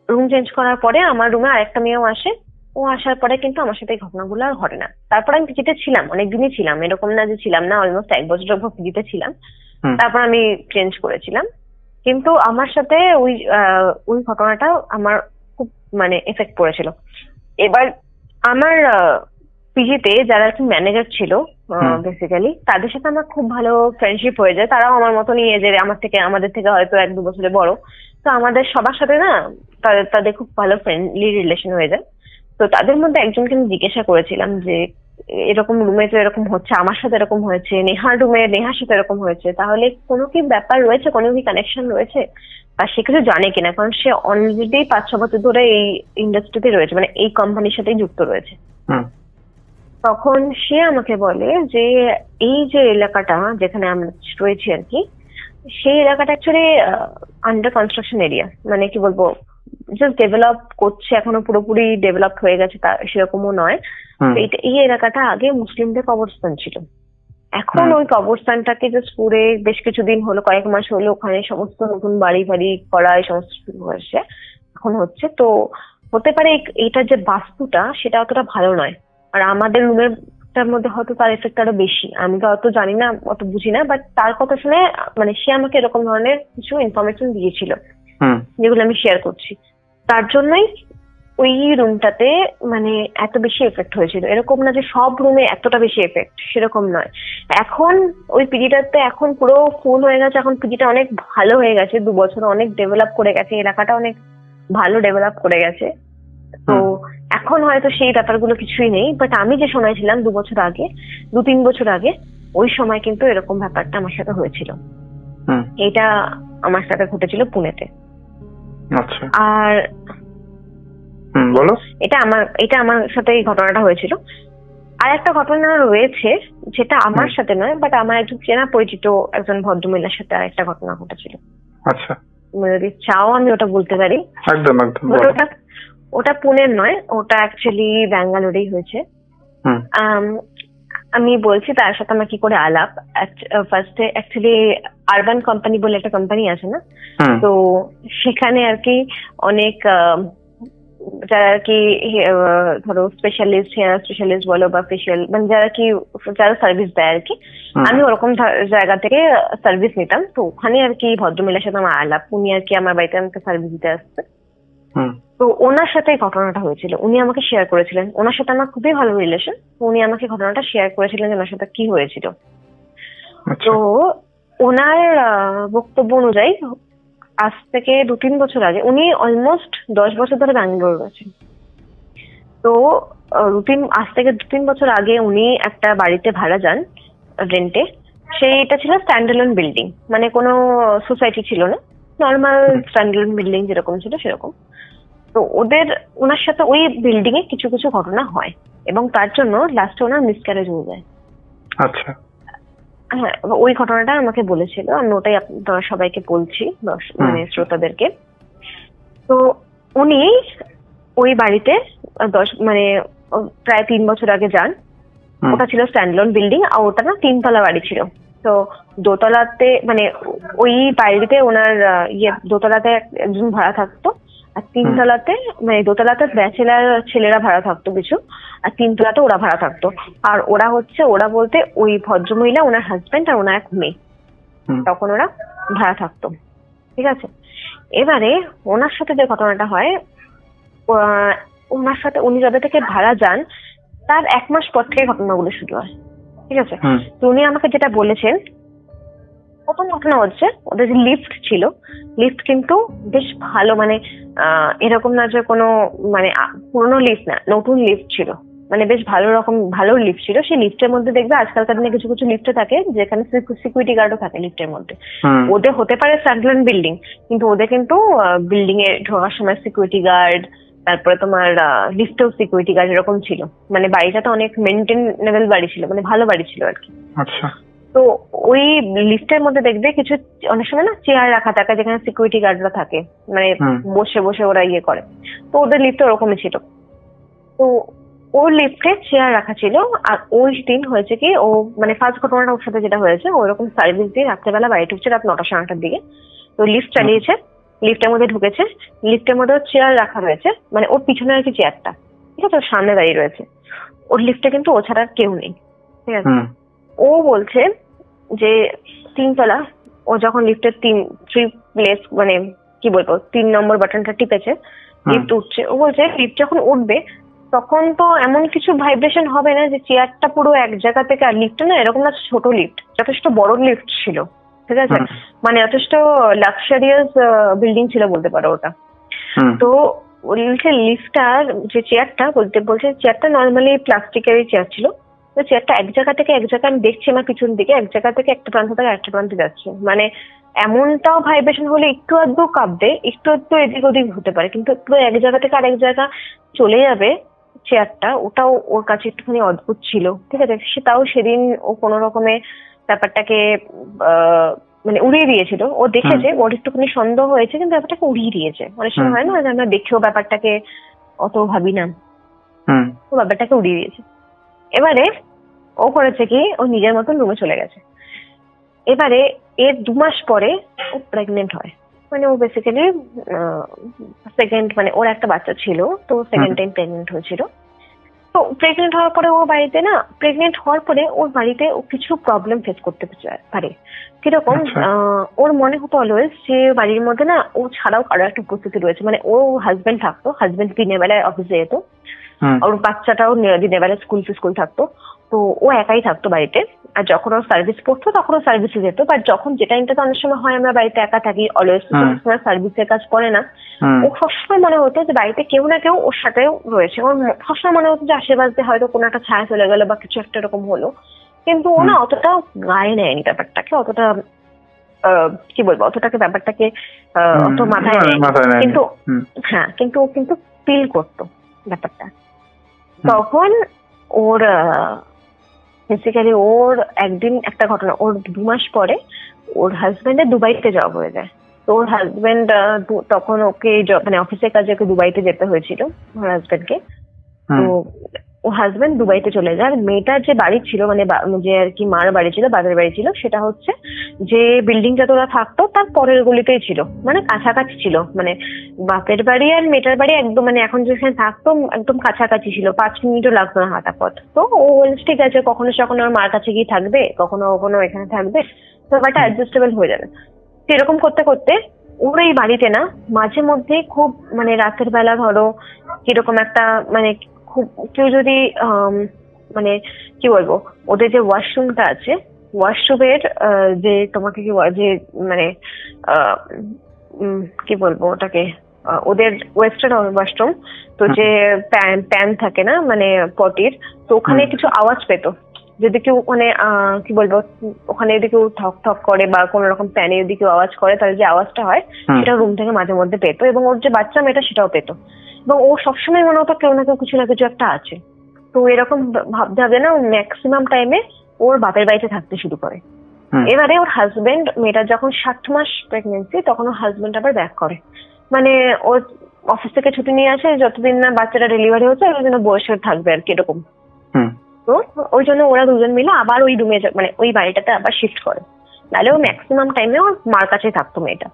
Speaker 3: রুম চেঞ্জ করার পরে আমার রুমে আরেকটা মেয়েও আসে, ও আসার পরে কিন্তু আমার সাথে এই ঘটনাগুলো আর ঘটে না। তারপর আমি পিজিতে ছিলাম, অনেকদিনই ছিলাম, এরকম না যে ছিলাম না, অলমোস্ট 1 বছর পিজিতে ছিলাম। তারপর আমি চেঞ্জ করেছিলাম, কিন্তু আমার সাথে ওই ঘটনাটা আমার খুব মানে এফেক্ট পড়েছিল। এবার আমার পিজিতে যারা কি ম্যানেজার ছিল বেসিক্যালি, তাদের সাথে আমার খুব ভালো ফ্রেন্ডশিপ হয়ে যায়। তারাও আমার মতনই এজের, আমাদের থেকে হয়তো 1-2 বছরের বড়। তো আমাদের সবার সাথে না তাদের খুব ভালো ফ্রেন্ডলি রিলেশন হয়ে যায়। তো তাদের মধ্যে একজনকে আমি জিজ্ঞাসা করেছিলাম যে এরকম রুমে তো এরকম হচ্ছে, আমার সাথে এরকম হয়েছে, নেহার রুমে নেহার সাথে এরকম হয়েছে, তাহলে কোনো কি ব্যাপার রয়েছে, কোনো কি কানেকশন রয়েছে, আর সে কিছু জানে কিনা, কারণ সে অলরেডি 5-6 বছর ধরে এই ইন্ডাস্ট্রিতে রয়েছে, মানে এই কোম্পানির সাথেই যুক্ত রয়েছে। তখন সে আমাকে বলে যে এই যে এলাকাটা যেখানে আমরা রয়েছি আর কি, সেই এলাকাটা অ্যাকচুয়ালি আন্ডার কনস্ট্রাকশন এরিয়া, মানে কি বলবো, জাস্ট ডেভেলপ করছে, এখনো পুরোপুরি ডেভেলপ হয়ে গেছে তা সেরকমও নয়। এই এলাকাটা আগে মুসলিমদের কবরস্থান ছিল, এখন ওই কবরস্থানটাকে জাস্ট পুরে বেশ কিছুদিন হলো, কয়েক মাস হলো, ওখানে সমস্ত নতুন বাড়ি করা এই সমস্ত শুরু হয়েছে, এখন হচ্ছে। তো হতে পারে এইটার যে বাস্তুটা সেটা অতটা ভালো নয়, আর আমাদের রুমের মধ্যে হয়তো তার এফেক্ট আরো বেশি, আমি তো অত জানি না, অত বুঝি না, বাট তার কথা শুনে মানে সে আমাকে এরকম ধরনের কিছু ইনফরমেশন দিয়েছিল যেগুলো আমি শেয়ার করছি। তার জন্যই ওই রুমটাতে মানে এত বেশি এফেক্ট হয়েছিল। এরকম না যে সব রুমে এতটা বেশি এফেক্ট, সেরকম নয়। এখন ওই পিজিটাতে এখন পুরো ফুল হয়ে গেছে, এখন পিজিটা অনেক ভালো হয়ে গেছে, 2 বছর অনেক ডেভেলপ করে গেছে, এলাকাটা অনেক ভালো ডেভেলপ করে গেছে। তো এখন হয়তো সেই ব্যাপারগুলো কিছুই নেই, বাট আমি যে সময় ছিলাম 2-3 বছর আগে, ওই সময় কিন্তু এরকম ব্যাপারটা আমার সাথে হয়েছিল। এটা আমার সাথে ঘটেছিল পুনেতে। আর এটা আমার সাথে এই ঘটনাটা হয়েছিল। আর একটা ঘটনা রয়েছে যেটা আমার সাথে নয়, বাট আমার একজন চেনা পরিচিত একজন ভদ্রমহিলার সাথে আর একটা ঘটনা ঘটেছিল। আচ্ছা, যদি চাও আমি ওটা বলতে পারি। একদম একদম। ওটা পুনের নয়, ওটা অ্যাকচুয়ালি ব্যাঙ্গালোরেই হয়েছে। আমি বলছি তার সাথে আমার কি করে আলাপ। ফার্স্টে অ্যাকচুয়ালি আরবান কোম্পানি বলে একটা কোম্পানি আছে না, তো সেখানে আর কি অনেক যারা আর কি ধরো স্পেশালিস্ট, হেয়ার স্পেশালিস্ট বলো বা ফেশিয়াল, মানে যারা সার্ভিস দেয় আর কি, আমি ওরকম জায়গা থেকে সার্ভিস নিতাম। তো ওখানে আর কি ভদ্রমহিলার সাথে আমার আলাপ, উনি আর কি আমার বাড়িতে আমাকে সার্ভিস দিতে আসছে। তো ওনার সাথে ঘটনাটা হয়েছিল, উনি আমাকে শেয়ার করেছিলেন, ওনার সাথে আমার খুবই ভালো রিলেশন, উনি আমাকে ঘটনাটা শেয়ার করেছিলেন যে ওনার সাথে কি হয়েছিল। তো ওনার বক্তব্য অনুযায়ী আজ থেকে 2-3 বছর আগে, উনি অলমোস্ট 10 বছর ধরে ব্যাঙ্গালোর আছেন। তো আজ থেকে 2-3 বছর আগে উনি একটা বাড়িতে ভাড়া যান রেন্টে। সেইটা ছিল স্ট্যান্ডএলোন বিল্ডিং, মানে কোনো সোসাইটি ছিল না, নর্মাল স্ট্যান্ডএলোন বিল্ডিং যেরকম ছিল সেরকম। তো ওনার সাথে ওই বিল্ডিং এ কিছু কিছু ঘটনা হয় এবং তার জন্য লাস্টে ওনার মিসক্যারেজ হয়ে যায়।
Speaker 2: আচ্ছা।
Speaker 3: হ্যাঁ, ওই ঘটনাটা আমাকে বলেছিল, আমি ওটাই আপনারা সবাইকে বলছি, মানে শ্রোতাদেরকে। তো উনি ওই বাড়িতে মানে প্রায় 3 বছর আগে যান। ওটা ছিল স্ট্যান্ডলোন বিল্ডিং, আর ওটা না 3 তলা বাড়ি ছিল। তো দোতলাতে, মানে ওই বাড়িতে ওনার দোতলাতে একজন ভাড়া থাকতো, আর 3 তলাতে, মানে দোতলাতে ব্যাচেলার ছেলেরা ভাড়া থাকতো কিছু, আর 3 তলাতে ওরা ভাড়া থাকতো। আর ওরা বলতে ওই ভদ্রমহিলা, ওনার হাজবেন্ড আর ওনার এক মেয়ে, তখন ওরা ভাড়া থাকতো। ঠিক আছে, এবারে ওনার সাথে যে ঘটনাটা হয়, ওনার সাথে উনি যাদের থেকে ভাড়া যান তার 1 মাস পর থেকে ঘটনাগুলো শুরু হয়। ঠিক আছে, তো উনি আমাকে যেটা বলেছেন, প্রথম ঘটনা হচ্ছে ওদের যে লিফট ছিল, লিফট কিন্তু বেশ ভালো, মানে এরকম না যে কোনো মানে পুরনো লিফট না, নতুন লিফট ছিল, মানে বেশ ভালো লিফট ছিল। সেই লিফটের মধ্যে দেখবে আজকালকার দিনে কিছু কিছু লিফটে থাকে যেখানে সিকিউরিটি গার্ডও থাকে লিফটের মধ্যে। ওদের হতে পারে স্ট্যান্ডএলোন বিল্ডিং, কিন্তু ওদের কিন্তু বিল্ডিং এ ঢোকার সময় সিকিউরিটি গার্ড, তারপরে তোমার লিফটেও সিকিউরিটি গার্ড এরকম ছিল। মানে বাড়িটা তো অনেক মেনটেনেবল বাড়ি ছিল, মানে ভালো বাড়ি ছিল আর কি।
Speaker 2: আচ্ছা।
Speaker 3: তো ওই লিফটের মধ্যে দেখবে কিছু অনেক সময় না চেয়ার রাখা থাকে যেখানে সিকিউরিটি গার্ডরা থাকে, মানে বসে বসে ওরা ইয়ে করে। তো ওদের লিফটে ওরকমই ছিল। তো ওর লিফটে চেয়ার রাখা ছিল। আর ওই দিন হয়েছে কি, ও মানে ফার্স্ট ঘটনাটা ওর সাথে যেটা হয়েছে, ওরকম সার্ভিস দিয়ে রাত্রেবেলা বাড়ি ঢুকছে রাত 9টা-9:30টার দিকে। তো লিফট চালিয়েছে, লিফটের মধ্যে ঢুকেছে, লিফটের মধ্যে চেয়ার রাখা রয়েছে, মানে ওর পিছনে আর কি চেয়ারটা, ঠিক আছে, ওর সামনে দাঁড়িয়ে রয়েছে। ওর লিফটে কিন্তু ও ছাড়া কেউ নেই। ঠিক আছে, ও বলছে যে 3 তলা, ও যখন লিফটের 3 প্লেস, মানে কি বলবো, 3 নম্বর বাটনটা টিপেছে, লিফট উঠছে। ও বলছে লিফট যখন উঠবে তখন তো এমন কিছু ভাইব্রেশন হবে না যে চেয়ারটা পুরো এক জায়গা থেকে, আর লিফট না এরকম না ছোট লিফট, যথেষ্ট বড় লিফট ছিল। ঠিক আছে, মানে যথেষ্ট লাক্সারিয়াস বিল্ডিং ছিল বলতে পারো ওটা। তো বলছে লিফটার যে চেয়ারটা, বলছে চেয়ারটা নর্মালি প্লাস্টিকেরই চেয়ার ছিল। তো চেয়ারটা এক জায়গা থেকে এক জায়গায়, আমি দেখছি আমার পিছন দিকে, এক জায়গা থেকে একটা প্রান্ত থেকে একটা প্রান্তে যাচ্ছে। মানে এমনটাও ভাইব্রেশন হলে একটু আধটু কাঁপবে, একটু আধটু এদিক ওদিক হতে পারে, কিন্তু পুরো এক জায়গা থেকে আরেক জায়গা চলে যাবে চেয়ারটা, ওটাও ওর কাছে একটুখানি অদ্ভুত ছিল। ঠিক আছে, তাও সেদিন ও কোনো রকমে ব্যাপারটাকে মানে উড়িয়ে দিয়েছিল। ও দেখেছে, ওর একটুখানি সন্দেহ হয়েছে, কিন্তু ব্যাপারটাকে উড়িয়ে দিয়েছে। অনেক সময় হয় না যে আমরা দেখেও ব্যাপারটাকে অত ভাবি না, ও ব্যাপারটাকে উড়িয়ে দিয়েছে। এবারে ও করেছে কি, ও নিজের মতন রুমে চলে গেছে। এবারে এর 2 মাস পরে ও প্রেগনেন্ট হয়। মানে ও বেসিক্যালি সেকেন্ড, মানে ওর একটা বাচ্চা ছিল, তো সেকেন্ড টাইম প্রেগনেন্ট হয়েছিল। তো প্রেগনেন্ট হওয়ার পরে ও বাড়িতে না, প্রেগনেন্ট হওয়ার পরে ওর বাড়িতে ও কিছু প্রবলেম ফেস করতে পারে। কিরকম, ওর মনে হতো অলওয়েজ যে বাড়ির মধ্যে না ও ছাড়াও কারো একটা উপস্থিতি রয়েছে। মানে ও হাজবেন্ড থাকতো, হাজবেন্ড দিনের বেলায় অফিসে যেত, ওর বাচ্চাটাও দিনের বেলায় স্কুল থাকতো, তো ও একাই থাকতো বাড়িতে। আর যখন ওর সার্ভিস পড়তো তখন ও সার্ভিসে যেত। বাট যখন যে টাইমটাতে অনেক সময় হয় আমরা বাড়িতে একা থাকি, অলওয়েজ সবসময় সার্ভিসের কাজ করে না, ও সবসময় মনে হতো যে বাড়িতে কেউ না কেউ ওর সাথেও রয়েছে। ওর সবসময় মনে হতো যে আশেপাশে হয়তো কোনো একটা ছায়া চলে গেল বা কিছু একটা এরকম হলো, কিন্তু ও না অতটা গায়ে নেয়নি ব্যাপারটাকে, অতটা কি বলবো, অতটাকে ব্যাপারটাকে অত মাথায় নেয়। কিন্তু হ্যাঁ, কিন্তু ফিল করতো ব্যাপারটা। তখন ওর বেসিক্যালি ওর একদিন একটা ঘটনা, ওর 2 মাস পরে ওর হাজবেন্ডের দুবাইতে জব হয়ে যায়। তো ওর হাজবেন্ড তখন ওকে মানে অফিসের কাজে ওকে দুবাইতে যেতে হয়েছিল ওর হাজবেন্ডকে। তো ও হাজবেন্ড দুবাইতে চলে যায়। আর মেয়েটার যে বাড়ি ছিল, মানে যে আর কি মার বাড়ি ছিল, বাপের বাড়ি ছিল, সেটা হচ্ছে যে বিল্ডিংটাতে ওরা থাকতো তার পরের গলিতেই ছিল, মানে কাছাকাছি ছিল। মানে বাপের বাড়ি আর মেয়েটার বাড়ি একদম, মানে এখন যেখানে থাকতো একদম কাছাকাছি ছিল, 5 মিনিটও লাগতো না হাঁটা পথ। তো ও বলছে ঠিক আছে, কখনো সখনো ওর মার কাছে গিয়ে থাকবে, কখনো কখনো এখানে থাকবে, তো ব্যাপারটা অ্যাডজাস্টেবল হয়ে যাবে। সেরকম করতে করতে ওর এই বাড়িতে না মাঝে মধ্যে খুব, মানে রাতের বেলা ধরো কিরকম একটা, মানে খুব কেউ যদি মানে কি বলবো, ওদের যে ওয়াশরুমটা আছে, ওয়াশরুমের যে তোমাকে কি যে মানে আহ, কি বলবো ওটাকে, ওদের ওয়েস্টার্ন ওয়াশরুম, তো যে প্যান থাকে না মানে পটির, তো ওখানে কিছু আওয়াজ পেতো। যদি কেউ মানে কি বলবো, ওখানে যদি কেউ ঠক ঠক করে বা কোন রকম প্যানে যদি কেউ আওয়াজ করে, তাহলে যে আওয়াজটা হয় সেটা রুম থেকে মাঝে মধ্যে পেতো, এবং ওর যে বাচ্চা মেয়েটা সেটাও পেতো। এবং ও সবসময় মনে হতো কেউ না কেউ কিছু না কিছু একটা আছে। তো এরকম ভাবতে হবে না, ম্যাক্সিমাম টাইমে ওর বাপের বাড়িতে থাকতে শুরু করে। এবারে ওর হাজবেন্ড, মেয়েটার যখন 7 মাস প্রেগনেন্সি, তখন ওর হাজবেন্ড আবার ব্যাক করে, মানে ওর অফিস থেকে ছুটি নিয়ে আসে, যতদিন না বাচ্চাটা ডেলিভারি হচ্ছে ওই জন্য বয়সে থাকবে আর কি এরকম। তো ওই জন্য ওরা দুজন মিলে আবার ওই রুমে, মানে ওই বাড়িটাতে আবার শিফট করে। নাহলে ও ম্যাক্সিমাম টাইমে ওর মার কাছেই থাকতো মেয়েটা।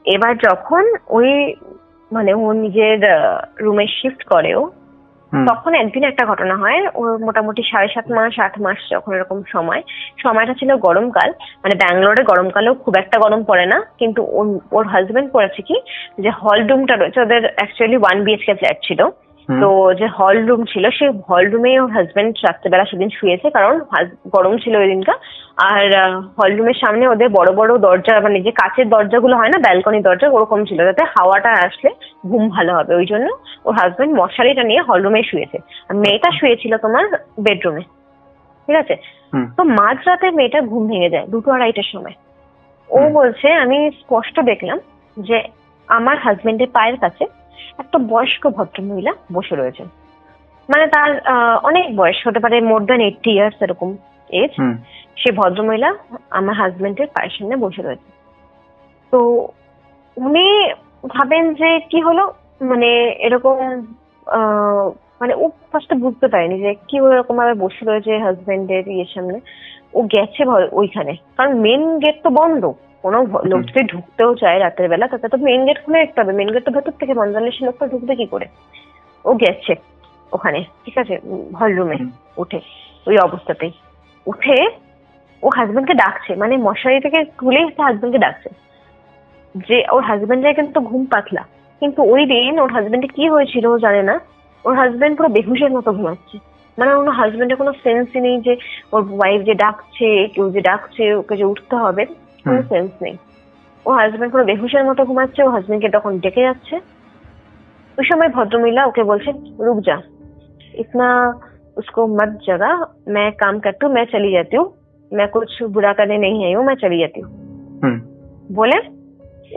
Speaker 3: এবার যখন ওই মানে ও নিজের রুমে শিফট করে, ও তখন একদিন একটা ঘটনা হয়। ওর মোটামুটি 7.5 মাস 8 মাস যখন এরকম সময়টা ছিল গরমকাল, মানে ব্যাঙ্গালোরে গরমকালেও খুব একটা গরম পড়ে না, কিন্তু ওর হাজবেন্ড করেছে কি, যে হল রুমটা রয়েছে ওদের, অ্যাকচুয়ালি 1 BHK ফ্ল্যাট ছিল, তো যে হল রুম ছিল সেই হল রুমে ওর হাজবেন্ড রাত্রেবেলা সেদিন শুয়েছে, কারণ গরম ছিল ওই দিনটা। আর হল রুমের সামনে ওদের বড় বড় দরজা, মানে যে কাচের দরজাগুলো হয় না, ব্যালকনি দরজা, ওরকম ছিল, যাতে হাওয়াটা আসলে ঘুম ভালো হবে। ওই জন্য ওর হাজবেন্ড মশারিটা নিয়ে হল রুমে শুয়েছে, আর মেয়েটা শুয়েছিল তোমার বেডরুমে, ঠিক আছে। তো মাঝরাতে মেয়েটার ঘুম ভেঙে যায় 2-2:30টার সময়। ও বলছে আমি স্পষ্ট দেখলাম যে আমার হাজবেন্ডের পায়ের কাছে একটা বয়স্ক ভদ্রমহিলা বসে রয়েছে, মানে তার অনেক বয়স হতে পারে, মোর দ্যান 80 ইয়ার্স এরকম এজ। সে ভদ্রমহিলা আমার হাজবেন্ডের পায়ের সামনে বসে রয়েছে। তো উনি ভাবেন যে কি হলো, মানে এরকম মানে ও ফার্স্টে বুঝতে পারেনি যে কি এরকম ভাবে বসে রয়েছে হাজবেন্ডের ইয়ের সামনে। ও গেছে ওইখানে, কারণ মেন গেট তো বন্ধ, কোনো লোক যদি ঢুকতেও চায় রাতের বেলা তাতে তো মেন গেট খুলে রাখতে হবে, মেন গেট তো ভেতর থেকে বন্ধ, সে লোকটা ঢুকবে কি করে। ও গেছে ওখানে, ঠিক আছে, হল রুমে উঠে, ওই অবস্থাতেই উঠে ও হাজবেন্ডকে ডাকছে, মানে মশারি থেকে তুলেই হাজবেন্ডকে ডাকছে, যে ওর হাজবেন্ডের কিন্তু ঘুম পাতলা, কিন্তু ওই দিন ওর হাজবেন্ডে কি হয়েছিল ও জানে না, ওর হাজবেন্ড পুরো বেহুশের মতো ঘুমাচ্ছে। মানে ওর হাজবেন্ডের কোনো সেন্সই নেই যে ওর ওয়াইফ যে ডাকছে, কেউ যে ডাকছে ওকে যে উঠতে হবে, কোনো সেন্স নেই। ও হাজবেন্ড পুরো বেহুশের মতো ঘুমাচ্ছে, ও হাজবেন্ডকে তখন ডেকে যাচ্ছে। ওই সময় ভদ্রমহিলা ওকে বলছেন রুক যা, इतना उसको मत जगा, मैं काम करती हूँ, मैं चली जाती हूँ, मैं कुछ बुरा करने नहीं आई हूँ, मैं चली जाती हूँ বলে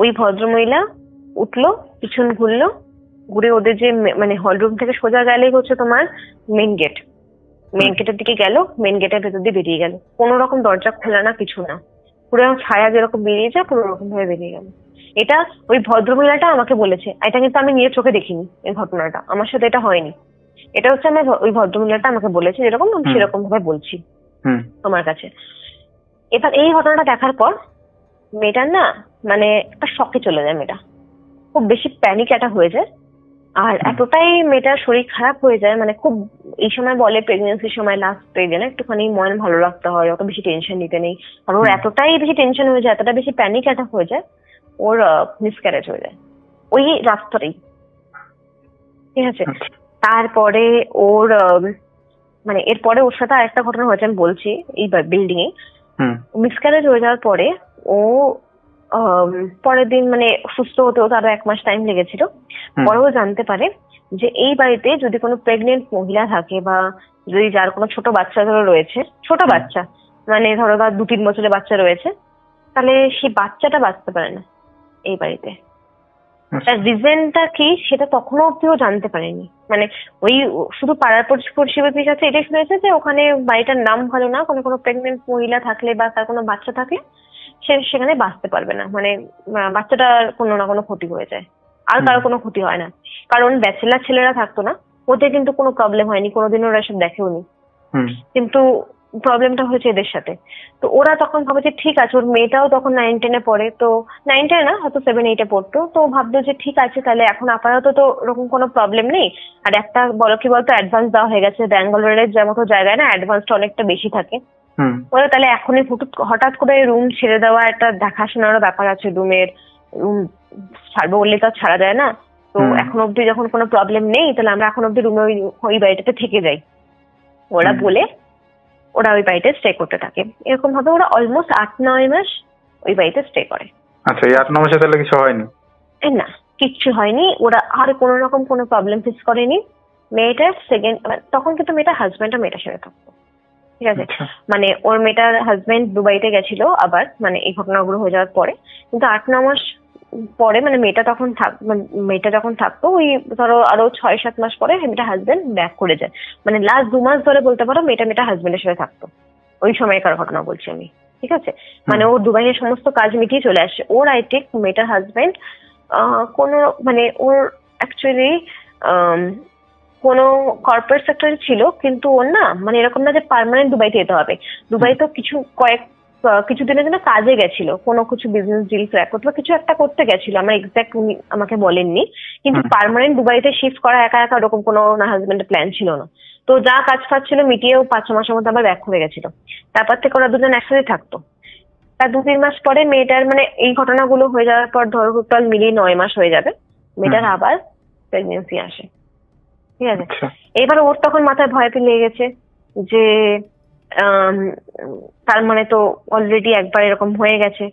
Speaker 3: ওই ভদ্রমহিলা উঠলো, পিছন ঘুরলো, ঘুরে ওদের যে মানে হলরুম থেকে সোজা গেলেই হচ্ছে তোমার মেন গেটের দিকে গেল, মেন গেটের ভেতর দিয়ে বেরিয়ে গেল, কোনো রকম দরজা খোলা না, কিছু না, পুরো ছায়া যেরকম বেরিয়ে যায় পুরো রকম ভাবে বেরিয়ে গেল। এটা ওই ভদ্রমহিলাটা আমাকে বলেছে, এটা কিন্তু আমি নিজের চোখে দেখিনি, এই ঘটনাটা আমার সাথে এটা হয়নি, এটা হচ্ছে আমার ওই ভদ্রমহিলাটা আমাকে বলেছে, যেরকম আমি সেরকম ভাবে বলছি তোমার কাছে। এবার এই ঘটনাটা দেখার পর মেয়েটার না মানে একটা শকে চলে যায়, মেয়েটা খুব বেশি প্যানিক অ্যাটাক হয়ে যায়। আর এতটাই মেয়েটার শরীর খারাপ হয়ে যায়, মানে খুব এই সময় বলে প্রেগনেন্সির সময় লাস্ট স্টেজে না একটুখানি মন ভালো রাখতে হয়, অত বেশি টেনশন নিতে নেই। আর ওর এতটাই বেশি টেনশন হয়ে যায়, এতটা বেশি প্যানিক অ্যাটাক হয়ে যায়, ওর মিসক্যারেজ হয়ে যায় ওই রাস্তাতেই, ঠিক আছে। তারপরে ওর মানে এরপরে ওর সাথে আরেকটা ঘটনা হয়েছে, আমি বলছি, এই বিল্ডিং এ মিসক্যারেজ হয়ে যাওয়ার পরে ও পরের দিন মানে সুস্থ হতেও তারও 1 মাস টাইম লেগেছিল। পরেও জানতে পারে যে এই বাড়িতে যদি কোনো প্রেগনেন্ট মহিলা থাকে বা যদি যার কোনো ছোট বাচ্চা ধরো রয়েছে, ছোট বাচ্চা মানে ধরো তার 2-3 বছরের বাচ্চা রয়েছে, তাহলে সেই বাচ্চাটা বাঁচতে পারে না এই বাড়িতে। তার রিজনটা কি সেটা তখনও অব্দিও জানতে পারেনি, মানে ওই শুধু পাড়ার প্রতিবেশীর কাছে এটাই শুনেছে যে ওখানে বাড়িটার নাম ভালো না, কোনো প্রেগনেন্ট মহিলা থাকলে বা তার কোনো বাচ্চা থাকলে সে সেখানে বাঁচতে পারবে না, মানে বাচ্চাটার কোনো না কোনো ক্ষতি হয়ে যায়, আর কারো কোনো ক্ষতি হয় না, কারণ ব্যাচেলার ছেলেরা থাকতো না, ওদের কিন্তু কোনো প্রবলেম হয়নি, কোনোদিন ওরা এসব দেখেওনি, কিন্তু প্রবলেমটা হয়েছে এদের সাথে। তো ওরা তখন ভাবে যে ঠিক আছে, ওর মেয়েটাও তখন 9-10-এ পড়ে, তো 9-10 না হয়তো 7-8-এ পড়তো, তো ভাবতো যে ঠিক আছে তাহলে এখন আপাতত তো ওরকম কোনো প্রবলেম নেই। আর একটা বলো কি বলতো, অ্যাডভান্স দেওয়া হয়ে গেছে, ব্যাঙ্গালোরের যে মতো জায়গায় না অ্যাডভান্সটা অনেকটা বেশি থাকে। ওরা তাহলে এখনই হঠাৎ করে রুম ছেড়ে দেওয়া, একটা দেখাশোনারও ব্যাপার আছে, রুমের রুম ছাড়বো বললে তো ছাড়া যায় না। তো এখন অব্দি যখন কোনো প্রবলেম নেই, তাহলে আমরা এখন অব্দি রুমে ওই বাড়িটাতে থেকে যাই, ওরা বলে ওরা ওই বাড়িতে স্টে করতে থাকে। এরকম ভাবে ওরা অলমোস্ট 8-9 মাস ওই বাড়িতে স্টে করে।
Speaker 2: আচ্ছা, এই 8-9 মাসে তাহলে কিছু হয়নি?
Speaker 3: না, কিচ্ছু হয়নি, ওরা আর কোনো রকম কোনো প্রবলেম ফেস করেনি। মেয়েটার তখন কিন্তু মেয়েটার হাজবেন্ড আর মেয়েটার সাথে থাকতো, ঠিক আছে। মানে ওর মেয়েটার হাজবেন্ড দুবাইতে গেছিল আবার, মানে এই ঘটনাগুলো হয়ে যাওয়ার পরে। কিন্তু 8-9 মাস পরে, মানে মেয়েটা যখন থাকতো, ওই ধরো আরো 6-7 মাস পরে মেয়েটা হাজবেন্ড ব্যাক করে যায়। মানে লাস্ট 2 মাস ধরে বলতে পারো মেয়েটা হাজবেন্ডের সাথে থাকতো, ওই সময়কার ঘটনা বলছি আমি, ঠিক আছে। মানে ও দুবাইয়ের সমস্ত কাজ মিটিয়ে চলে আসে। ওর আই টেক মেয়েটার হাজবেন্ড কোনো মানে ওর অ্যাকচুয়ালি কোনো কর্পোরেট সেক্টরে ছিল, কিন্তু ওর না মানে এরকম না যে পার্মানেন্ট দুবাইতে যেতে হবে। দুবাই তো কিছুদিনের জন্য কাজে গেছিল, কোনো কিছু বিজনেস ডিল ক্র্যাক করতে বা কিছু একটা করতে গেছিল, আমার এক্সাক্ট উনি আমাকে বলেননি। কিন্তু পার্মানেন্ট দুবাইতে শিফট করা একা একা ওরকম কোনো না হাজবেন্ডের প্ল্যান ছিল না। তো যা কাজ ফাজ ছিল মিটিয়েও 5-6 মাসের মধ্যে আবার ব্যাক হয়ে গেছিল। তারপর থেকে ওরা দুজন একসাথে থাকতো। তার 2-3 মাস পরে মেয়েটার মানে এই ঘটনাগুলো হয়ে যাওয়ার পর ধরো টোটাল মিলিয়ে 9 মাস হয়ে যাবে, মেয়েটার আবার প্রেগনেন্সি আসে, ঠিক আছে। এবার ওর তখন মাথায় ভয় লেগে গেছে যে তার মানে তো অলরেডি একবার এরকম হয়ে গেছে।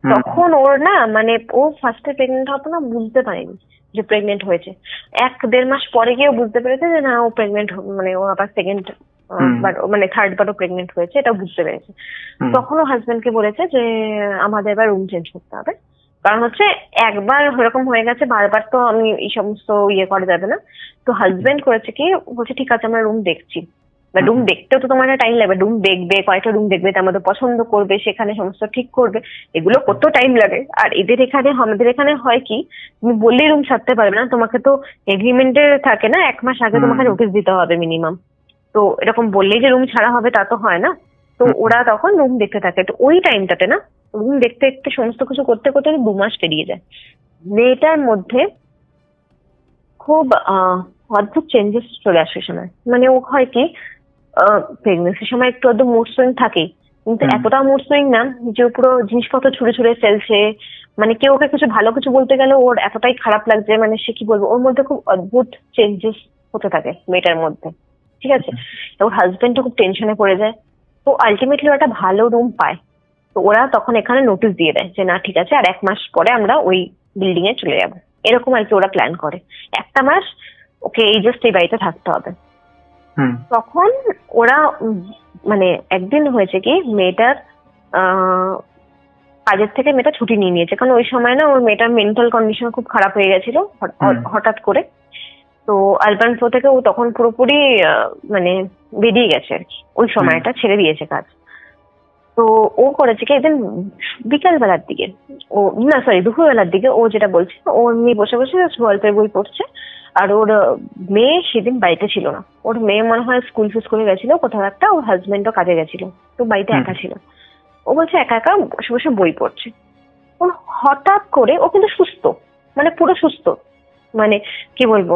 Speaker 3: তখন ওর না মানে ও ফার্স্টে প্রেগনেন্ট হতো না, বুঝতে পারেনি যে প্রেগনেন্ট হয়েছে। 1-1.5 মাস পরে গিয়ে বুঝতে পেরেছে যে না ও প্রেগনেন্ট, মানে ও আবার মানে থার্ড বারও প্রেগনেন্ট হয়েছে, এটা বুঝতে পেরেছে। তখন ও হাজবেন্ডকে বলেছে যে আমাদের এবার রুম চেঞ্জ করতে হবে, কারণ হচ্ছে একবার এরকম হয়ে গেছে, বারবার তো আমি এই সমস্ত করা যাবে না। তো হাজবেন্ড করেছে কি, বলছে ঠিক আছে আমরা রুম দেখছি। রুম দেখতেও তো তোমার একটা টাইম লাগবে, রুম দেখবে, কয়টা রুম দেখবে, তার মধ্যে পছন্দ করবে, সেখানে সমস্ত ঠিক করবে, এগুলো কত টাইম লাগে। আর আমাদের এখানে হয় কি, তুমি বললেই রুম ছাড়তে পারবে না, তোমাকে তো এগ্রিমেন্টে থাকে না 1 মাস আগে তোমাকে নোটিশ দিতে হবে মিনিমাম। তো এরকম বললেই যে রুম ছাড়া হবে তা তো হয় না। তো ওরা তখন রুম দেখতে থাকে। তো ওই টাইমটাতে না রুম দেখতে দেখতে সমস্ত কিছু করতে করতে 2 মাস পেরিয়ে যায়। মেয়েটার মধ্যে খুব অদ্ভুত চেঞ্জেস চলে আসে সময়। মানে ও হয় কি, প্রেগনেন্সির সময় একটু অদ্ভুত মুড সুইং থাকেই, কিন্তু এতটা মুড সুইং না যে পুরো জিনিসপত্র ছুড়ে ছুড়ে ফেলছে। মানে কেউ ওকে কিছু ভালো কিছু বলতে গেলে ওর এতটাই খারাপ লাগছে, মানে সে কি বলবো, ওর মধ্যে খুব অদ্ভুত চেঞ্জেস হতে থাকে মেয়েটার মধ্যে, ঠিক আছে। ওর হাজবেন্ডও খুব টেনশনে পড়ে যায়। তো আলটিমেটলি ওরা একটা ভালো রুম পায়। তো ওরা তখন এখানে নোটিশ দিয়ে দেয় যে না ঠিক আছে, আর 1 মাস পরে আমরা ওই বিল্ডিং এ চলে যাবো, এরকম আর কি ওরা প্ল্যান করে। 1টা মাস ওকে এই জাস্ট এই বাড়িতে থাকতে হবে। তখন ওরা মানে একদিন হয়েছে কি, মেয়েটার কাজের থেকে মেয়েটা ছুটি নিয়ে নিয়েছে, কারণ ওই সময় না ওর মেয়েটার মেন্টাল কন্ডিশন খুব খারাপ হয়ে গেছিল হঠাৎ করে। তো আলবান প্রো থেকে ও তখন পুরোপুরি মানে বেরিয়ে গেছে আর কি, ওই সময়টা ছেড়ে দিয়েছে কাজ। তো ও করেছে কি, একদিন বিকাল বেলার দিকে দুপুরবেলার দিকে ও যেটা বলছে, ও এমনি বসে বসে গল্পের বই পড়ছে। আর ওর মেয়ে সেদিন বাড়িতে ছিল না, ওর মেয়ে মনে হয় স্কুলে গেছিল কোথাও একটা, ওর হাজবেন্ডও কাজে গেছিল, তো বাড়িতে একা ছিল। ও বলছে একা একা বসে বসে বই পড়ছে। ও হঠাৎ করে, ও কিন্তু সুস্থ, মানে পুরো সুস্থ, মানে কি বলবো,